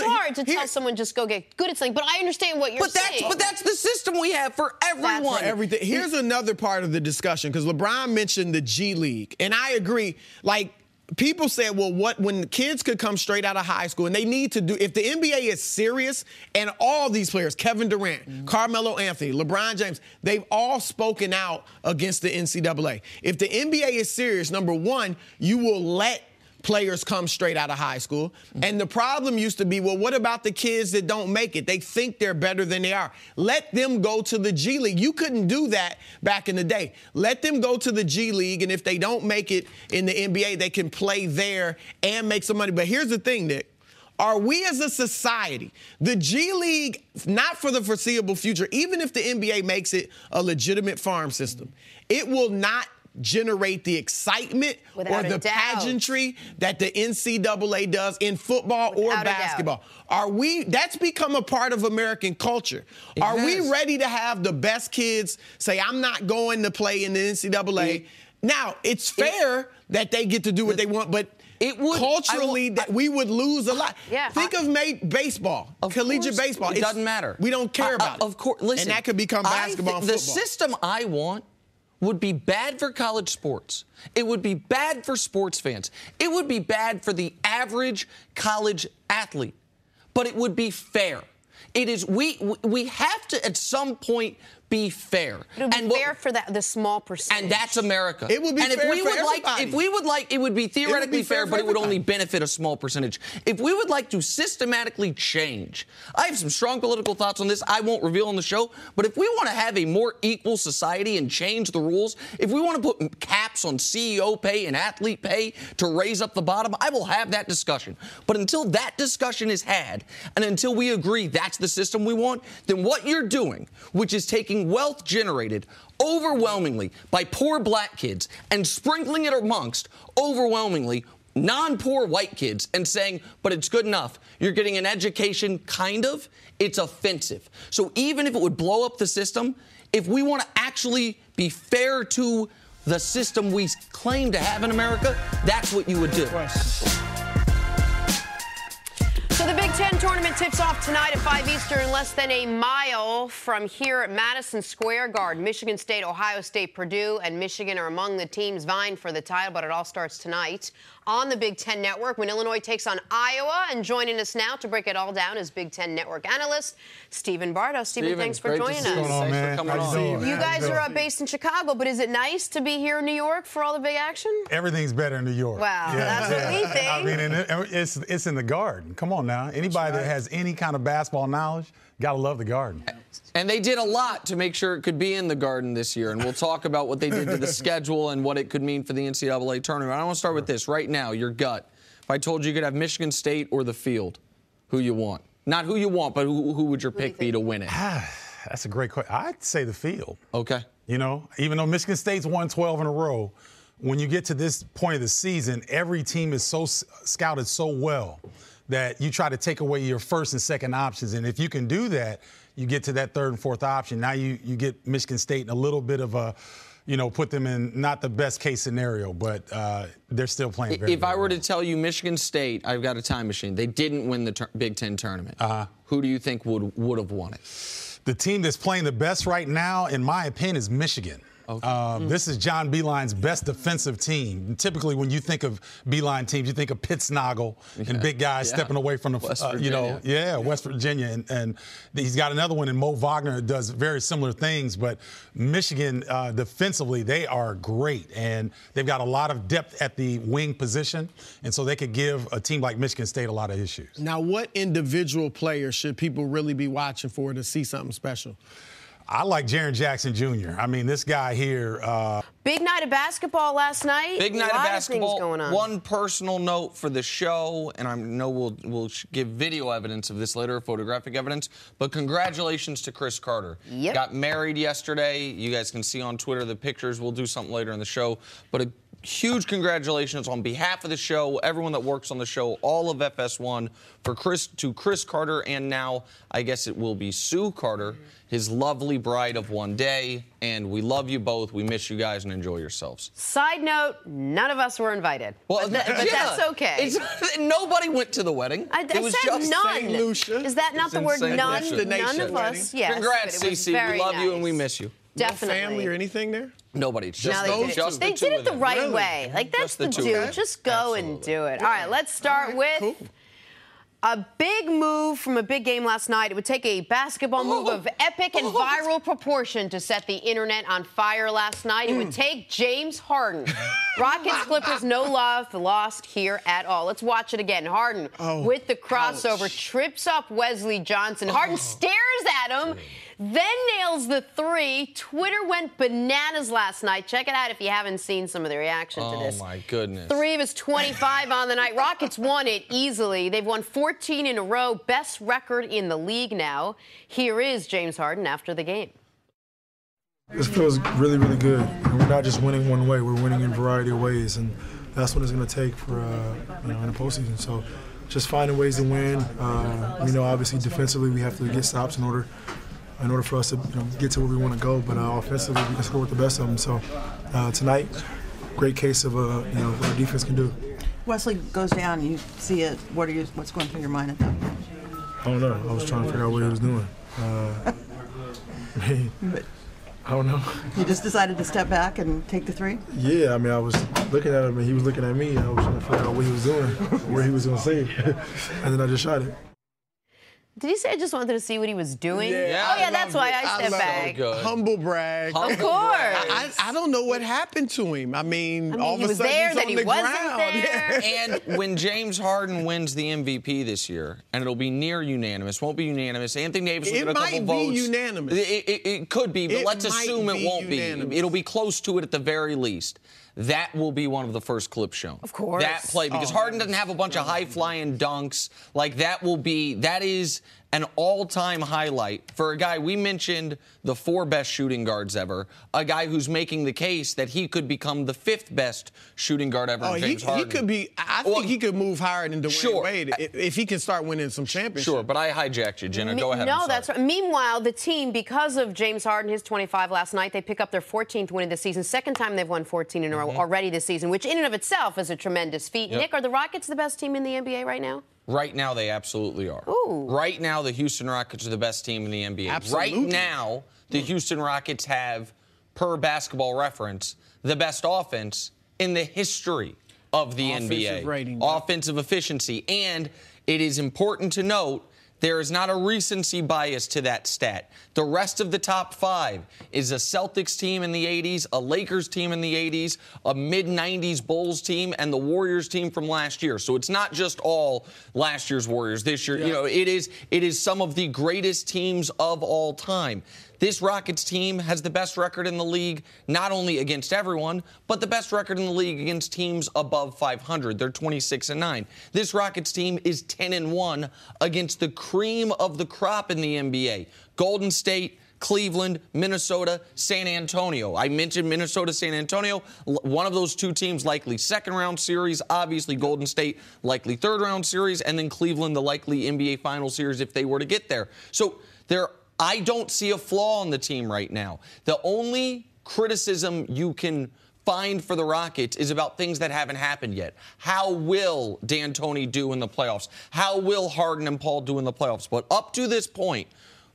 hard to tell someone just go get good at something, but I understand what you're saying. But that's the system we have for everyone. For everything. Here's another part of the discussion, because LeBron mentioned the G League, and I agree. Like, people said, well, when the kids could come straight out of high school, and they need to do, if the NBA is serious, and all these players, Kevin Durant, Carmelo Anthony, LeBron James, they've all spoken out against the NCAA. If the NBA is serious, number one, you will let players come straight out of high school. And the problem used to be, well, what about the kids that don't make it? They think they're better than they are. Let them go to the G League. You couldn't do that back in the day. Let them go to the G League, and if they don't make it in the NBA, they can play there and make some money. But here's the thing, Nick. Are we as a society, the G League, not for the foreseeable future, even if the NBA makes it a legitimate farm system, it will not generate the excitement or the pageantry that the NCAA does in football or basketball. That's become a part of American culture. Are we ready to have the best kids say, I'm not going to play in the NCAA? Now, it's fair that they get to do what they want, but culturally, we would lose a lot. Think of baseball, collegiate baseball. It doesn't matter. We don't care about it. Of course. Listen, and that could become basketball and football. The system I want would be bad for college sports. It would be bad for sports fans. It would be bad for the average college athlete. But it would be fair. It is. We have to at some point be fair. It would be fair for the small percentage. And that's America. It would be fair for everybody. If we would like, it would be theoretically fair, but it would only benefit a small percentage. If we would like to systematically change, I have some strong political thoughts on this I won't reveal on the show, but if we want to have a more equal society and change the rules, if we want to put caps on CEO pay and athlete pay to raise up the bottom, I will have that discussion. But until that discussion is had, and until we agree that's the system we want, then what you're doing, which is taking wealth generated overwhelmingly by poor black kids and sprinkling it amongst overwhelmingly non-poor white kids and saying, but it's good enough. You're getting an education, kind of. It's offensive. So even if it would blow up the system, if we want to actually be fair to the system we claim to have in America, that's what you would do. So the Big Ten tournament tips off tonight at 5 Eastern, less than a mile from here at Madison Square Garden. Michigan State, Ohio State, Purdue, and Michigan are among the teams vying for the title, but it all starts tonight on the Big Ten Network when Illinois takes on Iowa. And joining us now to break it all down is Big Ten Network analyst Stephen Bardo. Stephen, thanks for joining us. What's going on, man? Thanks for coming on. You guys are based in Chicago, but is it nice to be here in New York for all the big action? Everything's better in New York. Wow, that's what we think. I mean, it's in the Garden. Come on now. Anybody that has any kind of basketball knowledge, gotta love the Garden. And they did a lot to make sure it could be in the Garden this year. And we'll talk about what they did to the schedule and what it could mean for the NCAA tournament. I want to start with this right now, your gut. If I told you could have Michigan State or the field, who you want? Not who you want, but who would your pick be to win it? That's a great question. I'd say the field. Okay. You know, even though Michigan State's won 12 in a row, when you get to this point of the season, every team is so scouted so well that you try to take away your first and second options. And if you can do that, you get to that third and fourth option. Now you get Michigan State in a little bit of a, you know, put them in not the best case scenario, but they're still playing very If I very were well. to tell you Michigan State, I've got a time machine, they didn't win the Big Ten tournament. Who do you think would have won it? The team that's playing the best right now, in my opinion, is Michigan. Okay. This is John Beilein's best defensive team. And typically, when you think of Beilein teams, you think of Pittsnoggle and big guys stepping away from the, West Virginia. And he's got another one in Mo Wagner that does very similar things. But Michigan, defensively, they are great. And they've got a lot of depth at the wing position. And so they could give a team like Michigan State a lot of issues. Now, what individual player should people really be watching for to see something special? I like Jaren Jackson Jr. I mean, this guy here. Big night of basketball last night. Big night of basketball. Things going on. One personal note for the show, and I know we'll give video evidence of this later, photographic evidence, but congratulations to Chris Carter. Yep. Got married yesterday. You guys can see on Twitter the pictures. We'll do something later in the show. But a huge congratulations on behalf of the show, everyone that works on the show, all of FS1, to Chris Carter, and now I guess it will be Sue Carter, his lovely bride of one day. And we love you both. We miss you guys and enjoy yourselves. Side note, none of us were invited. Well, but that's okay. Nobody went to the wedding. I said none. Is that not the word none? None of us. Yes. Congrats, Cece. We love you and we miss you. Definitely. No family or anything there? Nobody. Just they did it the right way. Like, that's the do. Just go and do it. All right, let's start with a big move from a big game last night. It would take a basketball move of epic and viral proportion to set the internet on fire last night. It would take James Harden. Rockets, Clippers, no love, lost here at all. Let's watch it again. Harden with the crossover, trips up Wesley Johnson. Harden stares at him, then nails the three. Twitter went bananas last night. Check it out if you haven't seen some of the reaction to this. Oh, my goodness. 3 of his 25 on the night. Rockets won it easily. They've won 14 in a row. Best record in the league now. Here is James Harden after the game. This feels really, really good. And we're not just winning one way. We're winning in a variety of ways. And that's what it's going to take for, in the postseason. So just finding ways to win. Obviously defensively we have to get stops in order for us to get to where we want to go. But offensively, we can score with the best of them. So tonight, great case of what our defense can do. Wesley goes down, you see it. What's going through your mind at that point? I don't know. I was trying to figure out what he was doing. I don't know. You just decided to step back and take the three? Yeah, I mean, I was looking at him and he was looking at me. I was trying to figure out what he was doing, where he was going to save. And then I just shot it. Did he say I just wanted to see what he was doing? Yeah, that's why I stepped back. Humble brag. Of course. I don't know what happened to him. I mean all of a sudden there, he's then on he the wasn't ground. there. And when James Harden wins the MVP this year, and it'll be near unanimous, won't be unanimous. Anthony Davis will get a couple votes. It might be unanimous. It could be, but let's assume it won't be. It'll be close to it at the very least. That will be one of the first clips shown. Of course. That play, because Harden doesn't have a bunch of high-flying dunks. Like, that is an all-time highlight for a guy. We mentioned the 4 best shooting guards ever, a guy who's making the case that he could become the 5th best shooting guard ever, James Harden. He could be. I think he could move higher than Dwayne Wade if he can start winning some championships. Sure, but I hijacked you, Jenna. Go ahead. No, that's right. Meanwhile, the team, because of James Harden, his 25 last night, they pick up their 14th win of the season. Second time they've won 14 in a row already this season, which in and of itself is a tremendous feat. Yep. Nick, are the Rockets the best team in the NBA right now? Right now, they absolutely are. Ooh. Right now, the Houston Rockets are the best team in the NBA. Absolutely. Right now, the Houston Rockets have, per Basketball Reference, the best offense in the history of the NBA. Rating, offensive efficiency. And it is important to note, there is not a recency bias to that stat. The rest of the top 5 is a Celtics team in the 80s, a Lakers team in the 80s, a mid-90s Bulls team, and the Warriors team from last year. So it's not just all last year's Warriors this year. Yeah. It is some of the greatest teams of all time. This Rockets team has the best record in the league, not only against everyone, but the best record in the league against teams above 500. They're 26-9. This Rockets team is 10-1 against the cream of the crop in the NBA. Golden State, Cleveland, Minnesota, San Antonio. I mentioned Minnesota, San Antonio. One of those two teams likely second-round series. Obviously, Golden State likely third-round series. And then Cleveland, the likely NBA final series if they were to get there. So I don't see a flaw on the team right now. The only criticism you can find for the Rockets is about things that haven't happened yet. How will D'Antoni do in the playoffs? How will Harden and Paul do in the playoffs? But up to this point,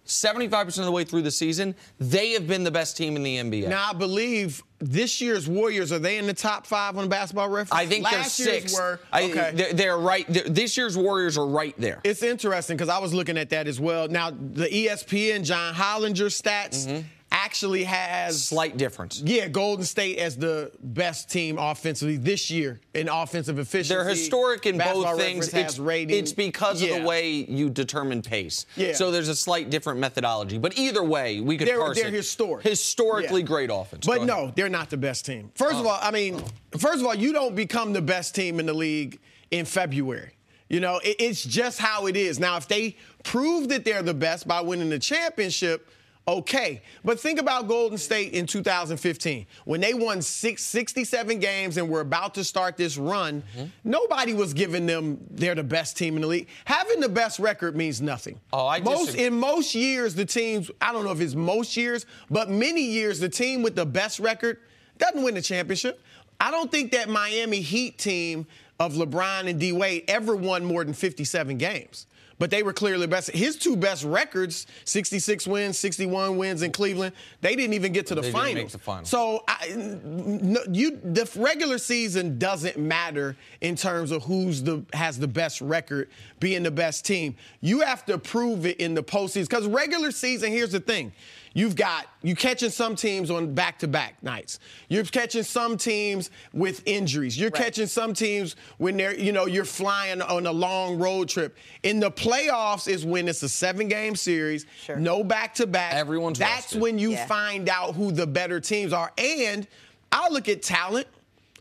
75% of the way through the season, they have been the best team in the NBA. Now, I believe this year's Warriors, are they in the top 5 on Basketball Reference? I think Last they're year's 6. were. Okay. They're right. This year's Warriors are right there. It's interesting because I was looking at that as well. Now, the ESPN John Hollinger stats actually has slight difference. Yeah, Golden State as the best team offensively this year in offensive efficiency. They're historic in Basketball both things. It's because of the way you determine pace. Yeah. So there's a slight different methodology. But either way, we could parse it. They're historic. Historically great offense. But no, they're not the best team. First of all, you don't become the best team in the league in February. You know, it's just how it is. Now, if they prove that they're the best by winning the championship, okay. But think about Golden State in 2015. When they won 67 games and were about to start this run, nobody was giving them they're the best team in the league. Having the best record means nothing. In most years, the teams, I don't know if it's most years, but many years, the team with the best record doesn't win the championship. I don't think that Miami Heat team of LeBron and D. Wade ever won more than 57 games. But they were clearly best. His two best records, 66 wins, 61 wins in Cleveland, they didn't even get to the finals. Didn't make the finals. So the regular season doesn't matter in terms of has the best record being the best team. You have to prove it in the postseason. Because regular season, here's the thing. You catching some teams on back-to-back nights. You're catching some teams with injuries. You're catching some teams when you're flying on a long road trip. In the playoffs is when it's a 7-game series, no back-to-back. Everyone's That's rested. when you find out who the better teams are. And I'll look at talent.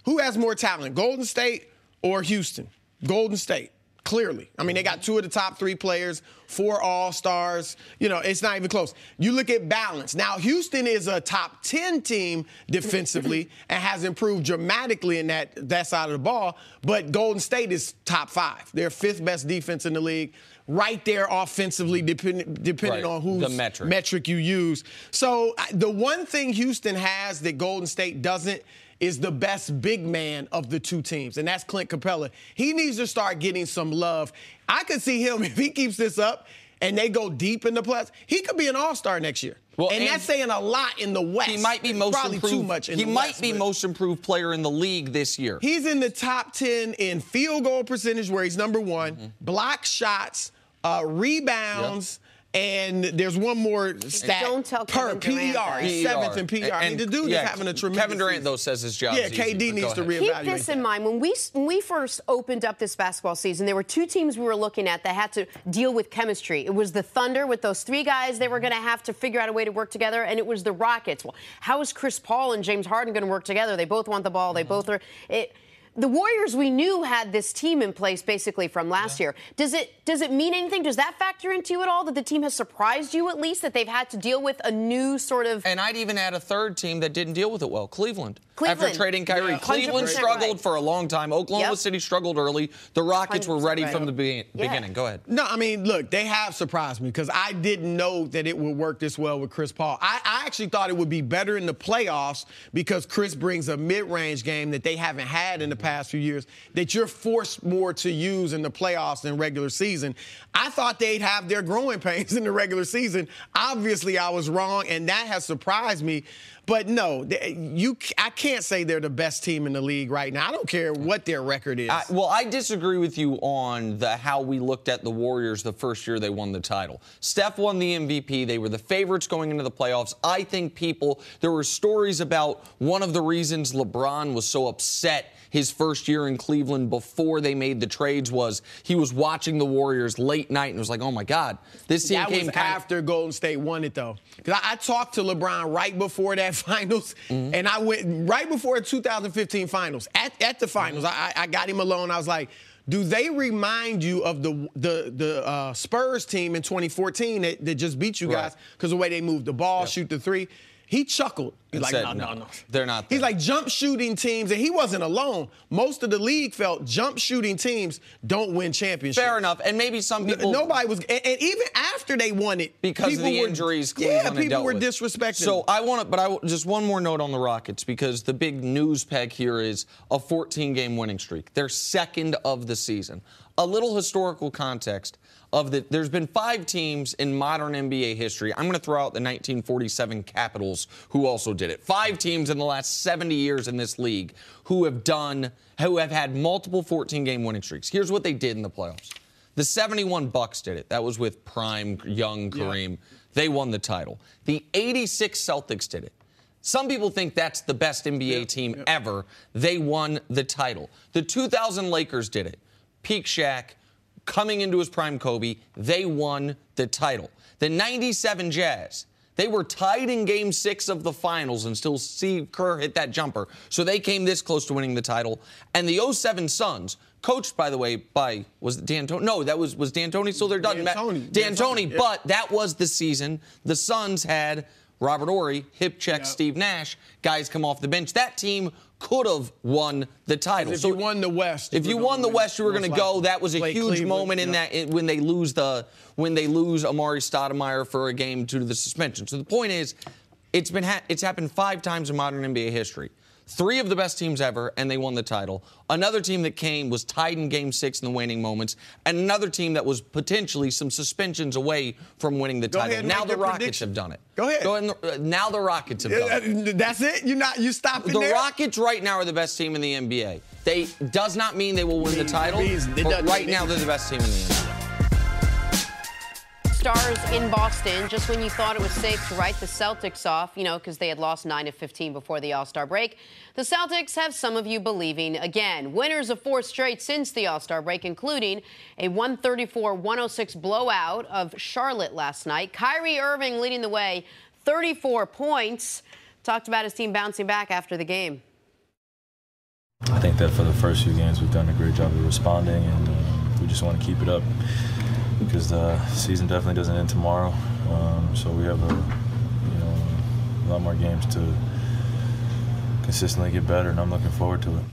Who has more talent, Golden State or Houston? Golden State. Clearly. I mean, they got 2 of the top 3 players, 4 All-Stars. It's not even close. You look at balance. Now, Houston is a top 10 team defensively and has improved dramatically in that side of the ball, but Golden State is top 5. They're 5th best defense in the league, right there offensively, depending on whose metric you use. So the one thing Houston has that Golden State doesn't is the best big man of the two teams, and that's Clint Capella. He needs to start getting some love. I could see him, if he keeps this up and they go deep in the playoffs, he could be an all-star next year. Well, and that's saying a lot in the West. He might be most probably improved. Too much in the West. He might be most improved player in the league this year. He's in the top 10 in field goal percentage, where he's number 1, block shots, rebounds, and there's one more stat. Don't tell per PER. He's 7th in PER. I mean, the dude is having a tremendous Kevin Durant, season. though, says his job is KD easy, needs to reevaluate. Keep this in mind. When we first opened up this basketball season, there were 2 teams we were looking at that had to deal with chemistry. It was the Thunder with those 3 guys they were going to have to figure out a way to work together, and it was the Rockets. Well, how is Chris Paul and James Harden going to work together? They both want the ball. They both are. The Warriors, we knew, had this team in place basically from last year. Does it mean anything? Does that factor into you at all, that the team has surprised you at least, that they've had to deal with a new sort of... And I'd even add a third team that didn't deal with it well, Cleveland. Cleveland. After trading Kyrie. Cleveland struggled for a long time. Oklahoma City struggled early. The Rockets were ready from the beginning. Go ahead. No, I mean, look, they have surprised me because I didn't know that it would work this well with Chris Paul. I actually thought it would be better in the playoffs because Chris brings a mid-range game that they haven't had in the past few years that you're forced more to use in the playoffs than regular season. I thought they'd have their growing pains in the regular season. Obviously, I was wrong, and that has surprised me. But no, I can't say they're the best team in the league right now. I don't care what their record is. I disagree with you on how we looked at the Warriors the first year they won the title. Steph won the MVP. They were the favorites going into the playoffs. I think there were stories about one of the reasons LeBron was so upset his first year in Cleveland before they made the trades was he was watching the Warriors late night and was like, oh, my God. This team came after Golden State won it, though. Because I talked to LeBron right before that finals, and I went right before the 2015 finals. At the finals, I got him alone. I was like, do they remind you of the Spurs team in 2014 that just beat you guys because of the way they moved the ball, shoot the three? He chuckled. He's like, no. They're not there. He's like, jump shooting teams, and he wasn't alone. Most of the league felt jump shooting teams don't win championships. Fair enough. And maybe some people. Nobody was. And even after they won it. Because of the injuries Cleveland people were dealt with. disrespecting So just one more note on the Rockets, because the big news peg here is a 14-game winning streak. They're second of the season. A little historical context. There's been 5 teams in modern NBA history. I'm going to throw out the 1947 Capitals, who also did it. 5 teams in the last 70 years in this league who have had multiple 14-game winning streaks. Here's what they did in the playoffs. The 71 Bucks did it. That was with prime young Kareem. Yeah. They won the title. The 86 Celtics did it. Some people think that's the best NBA team ever. They won the title. The 2000 Lakers did it. Peak Shaq. Coming into his prime Kobe, they won the title. The 97 Jazz, they were tied in Game 6 of the finals and still Steve Kerr hit that jumper. So they came this close to winning the title. And the 07 Suns, coached, by the way, by, was it D'Antoni? No, was D'Antoni still there? D'Antoni, but that was the season. The Suns had Robert Horry, hip check Steve Nash, guys come off the bench. That team could have won the title. If you won the West, you were going to go. That was a huge Cleveland, moment in that when they lose Amari Stoudemire for a game due to the suspension. So the point is, it's happened 5 times in modern NBA history. 3 of the best teams ever, and they won the title. Another team that was tied in Game 6 in the waning moments, and another team that was potentially some suspensions away from winning the title. Now the Rockets have done it. Go ahead. Now the Rockets have done it. That's it? You stopping there? The Rockets right now are the best team in the NBA. Does not mean they will win the title, but right now they're the best team in the NBA. Stars in Boston, just when you thought it was safe to write the Celtics off, because they had lost 9 of 15 before the All-Star break. The Celtics have some of you believing again. Winners of 4 straight since the All-Star break, including a 134-106 blowout of Charlotte last night. Kyrie Irving leading the way, 34 points. Talked about his team bouncing back after the game. I think that for the first few games, we've done a great job of responding, and we just want to keep it up, because the season definitely doesn't end tomorrow. So we have a lot more games to consistently get better, and I'm looking forward to it.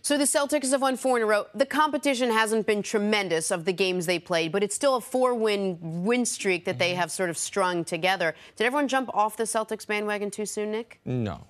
So the Celtics have won 4 in a row. The competition hasn't been tremendous of the games they played, but it's still a 4-win streak that they have sort of strung together. Did everyone jump off the Celtics bandwagon too soon, Nick? No.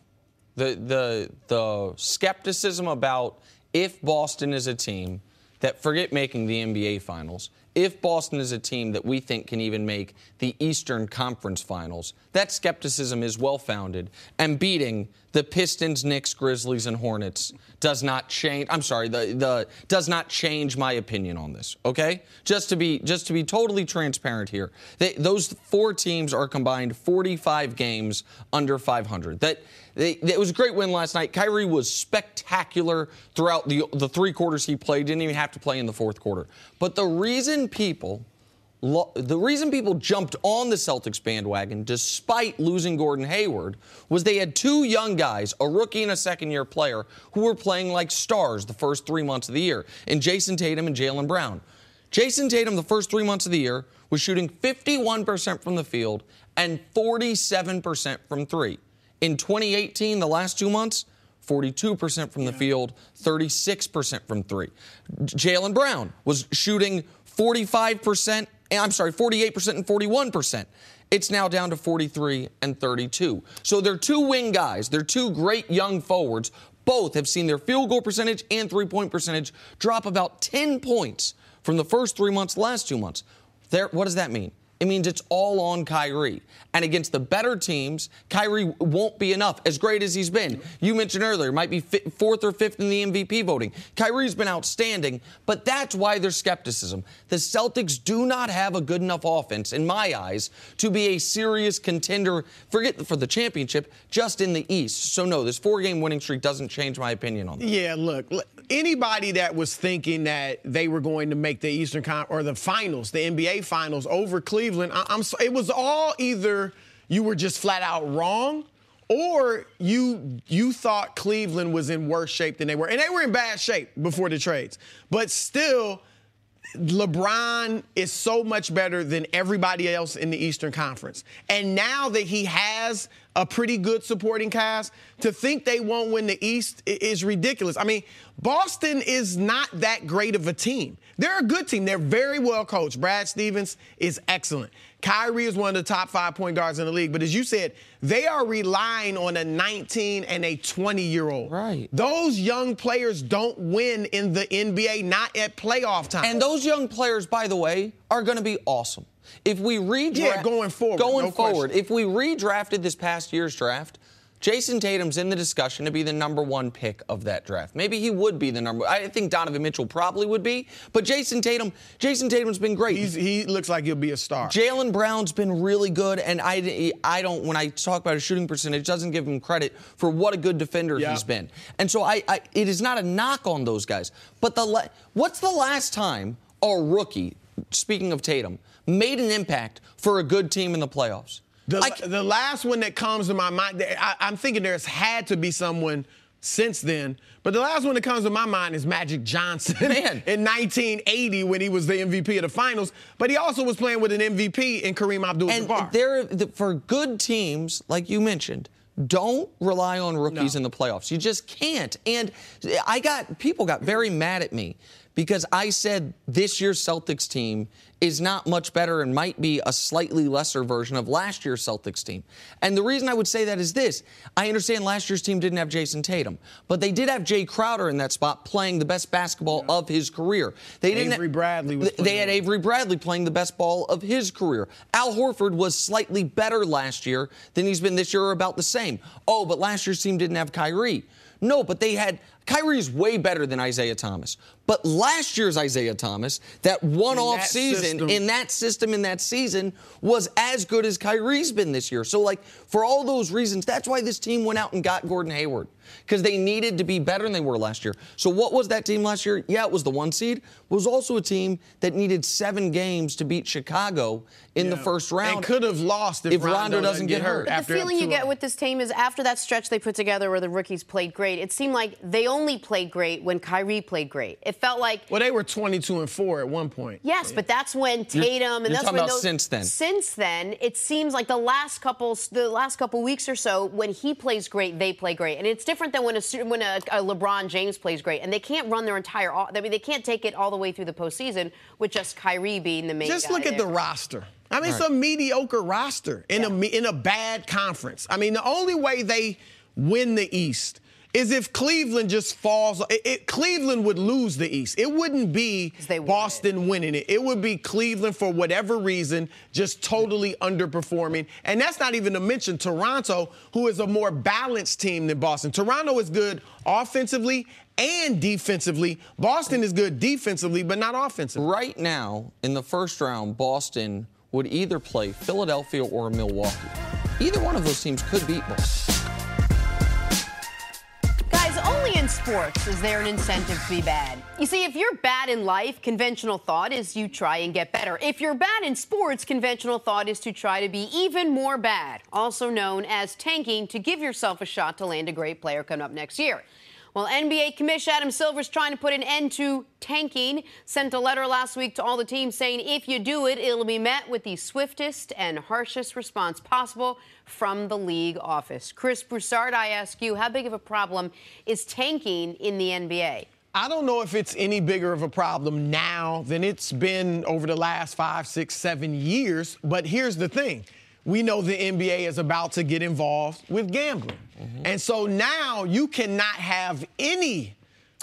The skepticism about if Boston is a team that, forget making the NBA Finals, if Boston is a team that we think can even make the Eastern Conference Finals, that skepticism is well-founded. And beating the Pistons, Knicks, Grizzlies, and Hornets does not change. I'm sorry, does not change my opinion on this. Okay, just to be totally transparent here, those 4 teams are combined 45 games under 500. It was a great win last night. Kyrie was spectacular throughout the 3 quarters he played. Didn't even have to play in the 4th quarter. But the reason people jumped on the Celtics bandwagon, despite losing Gordon Hayward, was they had 2 young guys, a rookie and a second-year player, who were playing like stars the first 3 months of the year, in Jason Tatum and Jaylen Brown. Jason Tatum, the first 3 months of the year, was shooting 51% from the field and 47% from 3. In 2018, the last 2 months, 42% from the field, 36% from 3. Jaylen Brown was shooting 48% and 41%. It's now down to 43 and 32. So they're 2 wing guys. They're 2 great young forwards. Both have seen their field goal percentage and 3-point percentage drop about 10 points from the first 3 months, last 2 months. What does that mean? It means it's all on Kyrie. And against the better teams, Kyrie won't be enough, as great as he's been. You mentioned earlier, might be 4th or 5th in the MVP voting. Kyrie's been outstanding, but that's why there's skepticism. The Celtics do not have a good enough offense, in my eyes, to be a serious contender, forget for the championship, just in the East. So no, this 4-game winning streak doesn't change my opinion on that. Yeah, look, anybody that was thinking that they were going to make the Eastern or the finals, the NBA finals over Cleveland, it was all either you were just flat out wrong or you thought Cleveland was in worse shape than they were. And they were in bad shape before the trades. But still, LeBron is so much better than everybody else in the Eastern Conference. And now that he has a pretty good supporting cast, to think they won't win the East is ridiculous. I mean, Boston is not that great of a team. They're a good team. They're very well coached. Brad Stevens is excellent. Kyrie is one of the top 5 point guards in the league. But as you said, they are relying on a 19 and a 20-year-old. Right. Those young players don't win in the NBA, not at playoff time. And those young players, by the way, are going to be awesome. If we redraft, going forward, if we redrafted this past year's draft, Jason Tatum's in the discussion to be the number 1 pick of that draft. Maybe he would be the number. I think Donovan Mitchell probably would be, but Jason Tatum's been great. He looks like he'll be a star. Jaylen Brown's been really good, and I don't. When I talk about his shooting percentage, doesn't give him credit for what a good defender he's been. And so it is not a knock on those guys. But what's the last time a rookie, speaking of Tatum, made an impact for a good team in the playoffs? The last one that comes to my mind, I'm thinking there's had to be someone since then, but the last one that comes to my mind is Magic Johnson in 1980 when he was the MVP of the finals, but he also was playing with an MVP in Kareem Abdul-Jabbar. And for good teams, like you mentioned, don't rely on rookies in the playoffs. You just can't. And people got very mad at me because I said this year's Celtics team is not much better and might be a slightly lesser version of last year's Celtics team. And the reason I would say that is this. I understand last year's team didn't have Jason Tatum, but they did have Jay Crowder in that spot playing the best basketball of his career. They had Avery Bradley playing the best ball of his career. Al Horford was slightly better last year than he's been this year, or about the same. Oh, but last year's team didn't have Kyrie. No, but they had Kyrie's way better than Isaiah Thomas. But last year's Isaiah Thomas, that one-off season, in that season, was as good as Kyrie's been this year. So, for all those reasons, that's why this team went out and got Gordon Hayward, because they needed to be better than they were last year. So what was that team last year? Yeah, it was the 1 seed. It was also a team that needed 7 games to beat Chicago in the first round. And could have lost if Rondo doesn't get hurt. The feeling you get with this team is after that stretch they put together where the rookies played great, it seemed like they only played great when Kyrie played great. It felt like... Well, they were 22-4 at one point. Yes, but that's when Tatum... You're talking about since then. Since then, it seems like the last couple weeks or so, when he plays great, they play great. And it's different than when a LeBron James plays great. And they can't run their entire... I mean, they can't take it all the way through the postseason with just Kyrie being the main guy. Just look at the roster. I mean, it's a mediocre roster in a bad conference. I mean, the only way they win the East is if Cleveland just falls. Cleveland would lose the East. It wouldn't be Boston winning it. It would be Cleveland, for whatever reason, just totally underperforming. And that's not even to mention Toronto, who is a more balanced team than Boston. Toronto is good offensively and defensively. Boston is good defensively, but not offensively. Right now, in the first round, Boston would either play Philadelphia or Milwaukee. Either one of those teams could beat Boston. Guys, only in sports is there an incentive to be bad. You see, if you're bad in life, conventional thought is you try and get better. If you're bad in sports, conventional thought is to try to be even more bad, also known as tanking, to give yourself a shot to land a great player coming up next year. Well, NBA Commissioner Adam Silver's trying to put an end to tanking, sent a letter last week to all the teams saying if you do it, it'll be met with the swiftest and harshest response possible from the league office. Chris Broussard, I ask you, how big of a problem is tanking in the NBA? I don't know if it's any bigger of a problem now than it's been over the last 5, 6, 7 years. But here's the thing. We know the NBA is about to get involved with gambling. And so now you cannot have any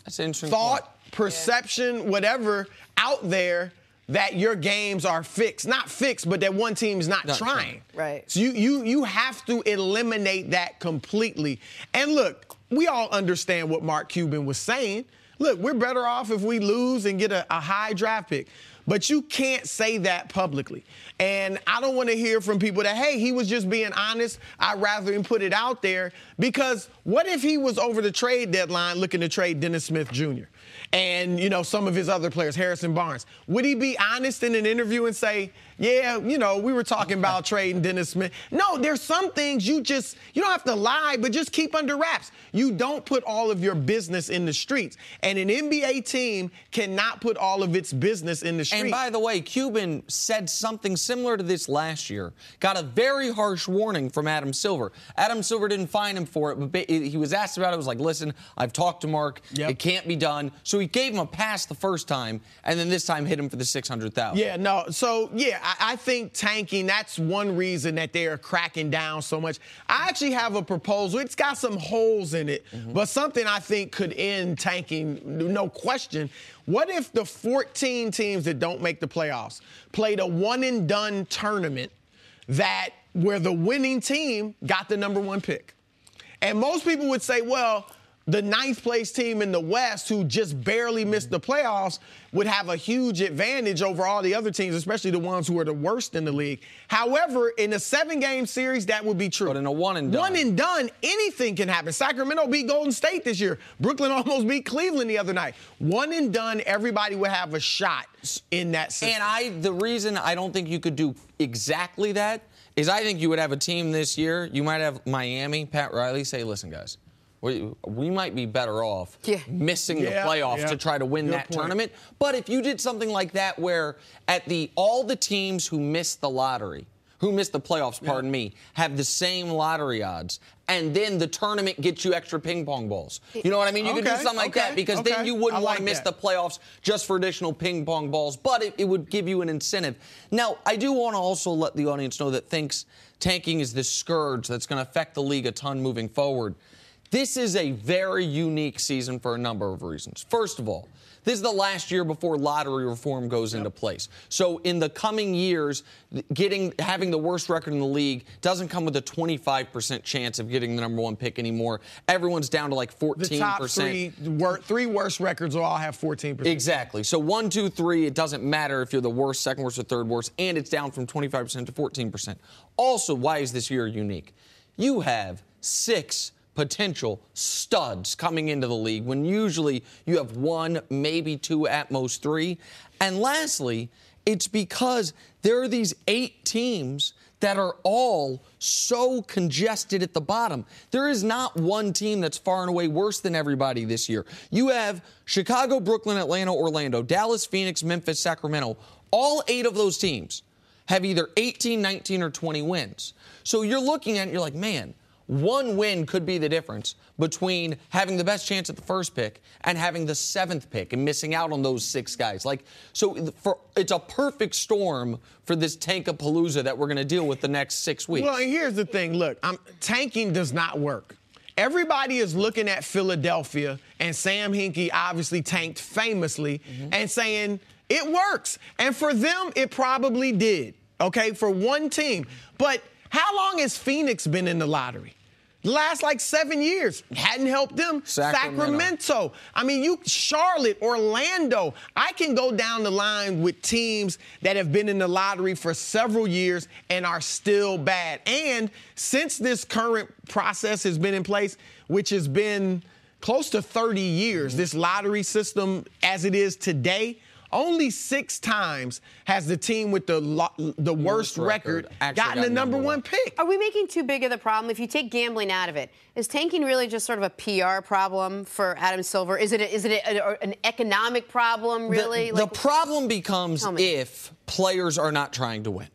thought, perception, whatever out there that your games are fixed. Not fixed, but that one team's not trying. Right. So you have to eliminate that completely. And look, we all understand what Mark Cuban was saying. Look, we're better off if we lose and get a high draft pick. But you can't say that publicly. And I don't want to hear from people that, hey, he was just being honest. I'd rather him put it out there, Because what if he was over the trade deadline looking to trade Dennis Smith Jr. and, some of his other players, Harrison Barnes? Would he be honest in an interview and say, yeah, we were talking about trading Dennis Smith? No, there's some things you don't have to lie, but just keep under wraps. You don't put all of your business in the streets. And an NBA team cannot put all of its business in the streets. And by the way, Cuban said something similar to this last year. Got a very harsh warning from Adam Silver. Adam Silver didn't fine him for it, but he was asked about it. He was like, listen, I've talked to Mark. Yep. It can't be done. So he gave him a pass the first time, and then this time hit him for the $600,000. Yeah, no. So, yeah, I think tanking, that's one reason that they're cracking down so much. I actually have a proposal. It's got some holes in it, but something I think could end tanking, no question. What if the 14 teams that don't make the playoffs played a one-and-done tournament where the winning team got the number 1 pick? And most people would say, well, the 9th place team in the West, who just barely missed the playoffs, would have a huge advantage over all the other teams, especially the ones who are the worst in the league. However, in a 7-game series, that would be true. But in a one-and-done. One-and-done, anything can happen. Sacramento beat Golden State this year. Brooklyn almost beat Cleveland the other night. One-and-done, everybody would have a shot in that system. And the reason I don't think you could do exactly that is I think you would have a team this year. You might have Miami, Pat Riley, say, listen, guys, we might be better off missing the playoffs to try to win that tournament. But if you did something like that where all the teams who missed the lottery, who missed the playoffs, pardon me, have the same lottery odds, and then the tournament gets you extra ping pong balls. You know what I mean? You could do something like that because then you wouldn't want to miss the playoffs just for additional ping pong balls, but it would give you an incentive. Now, I do want to also let the audience know that thinks tanking is this scourge that's going to affect the league a ton moving forward. This is a very unique season for a number of reasons. First of all, this is the last year before lottery reform goes into place. So in the coming years, having the worst record in the league doesn't come with a 25% chance of getting the number 1 pick anymore. Everyone's down to like 14%. The top three worst records will all have 14%. Exactly. So 1, 2, 3, it doesn't matter if you're the worst, second worst, or third worst, and it's down from 25% to 14%. Also, why is this year unique? You have 6 potential studs coming into the league when usually you have 1, maybe 2, at most 3. And lastly, it's because there are these 8 teams that are all so congested at the bottom. There is not one team that's far and away worse than everybody this year. You have Chicago, Brooklyn, Atlanta, Orlando, Dallas, Phoenix, Memphis, Sacramento. All 8 of those teams have either 18, 19, or 20 wins. So you're looking at it, you're like, man, 1 win could be the difference between having the best chance at the first pick and having the 7th pick and missing out on those 6 guys. It's a perfect storm for this tankapalooza that we're going to deal with the next 6 weeks. Well, and here's the thing. Look, tanking does not work. Everybody is looking at Philadelphia, and Sam Hinkie obviously tanked famously, and saying it works. And for them, it probably did, okay, for one team. But how long has Phoenix been in the lottery? The last 7 years. Hadn't helped them. Sacramento. I mean, Charlotte, Orlando. I can go down the line with teams that have been in the lottery for several years and are still bad. And since this current process has been in place, which has been close to 30 years, this lottery system as it is today, only 6 times has the team with the worst record gotten the number 1 pick. Are we making too big of the problem? If you take gambling out of it, is tanking really just sort of a PR problem for Adam Silver? Is it an economic problem, really? The problem becomes if players are not trying to win.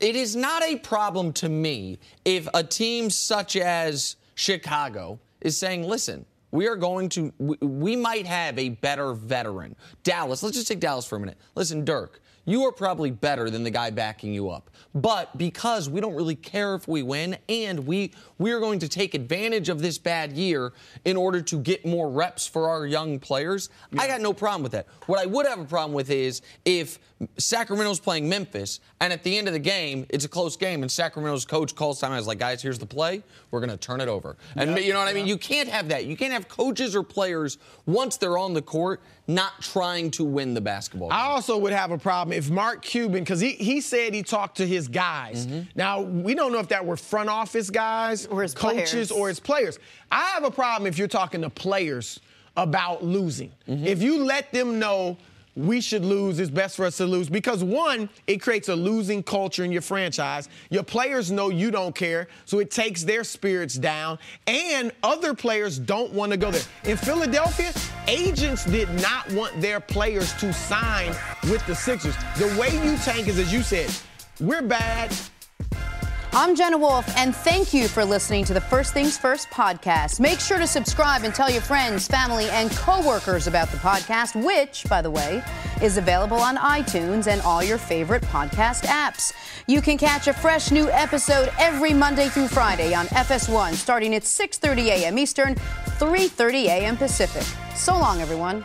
It is not a problem to me if a team such as Chicago is saying, listen, we might have a better veteran. Dallas, let's just take Dallas for a minute. Listen, Dirk, you are probably better than the guy backing you up. But because we don't really care if we win, and we are going to take advantage of this bad year in order to get more reps for our young players, I got no problem with that. What I would have a problem with is if Sacramento's playing Memphis, and at the end of the game, it's a close game, and Sacramento's coach calls time and is like, guys, here's the play. We're going to turn it over. And you know what I mean? You can't have that. You can't have coaches or players, once they're on the court, not trying to win the basketball game. I also would have a problem if Mark Cuban, because he said he talked to his guys. Now, we don't know if that were front office guys, or his coaches, players. or his players. I have a problem if you're talking to players about losing. If you let them know we should lose, it's best for us to lose, because one, it creates a losing culture in your franchise. Your players know you don't care, so it takes their spirits down, and other players don't want to go there. In Philadelphia, agents did not want their players to sign with the Sixers. The way you tank is, as you said, we're bad. I'm Jenna Wolf, and thank you for listening to the First Things First podcast. Make sure to subscribe and tell your friends, family, and coworkers about the podcast, which, by the way, is available on iTunes and all your favorite podcast apps. You can catch a fresh new episode every Monday through Friday on FS1, starting at 6:30 a.m. Eastern, 3:30 a.m. Pacific. So long, everyone.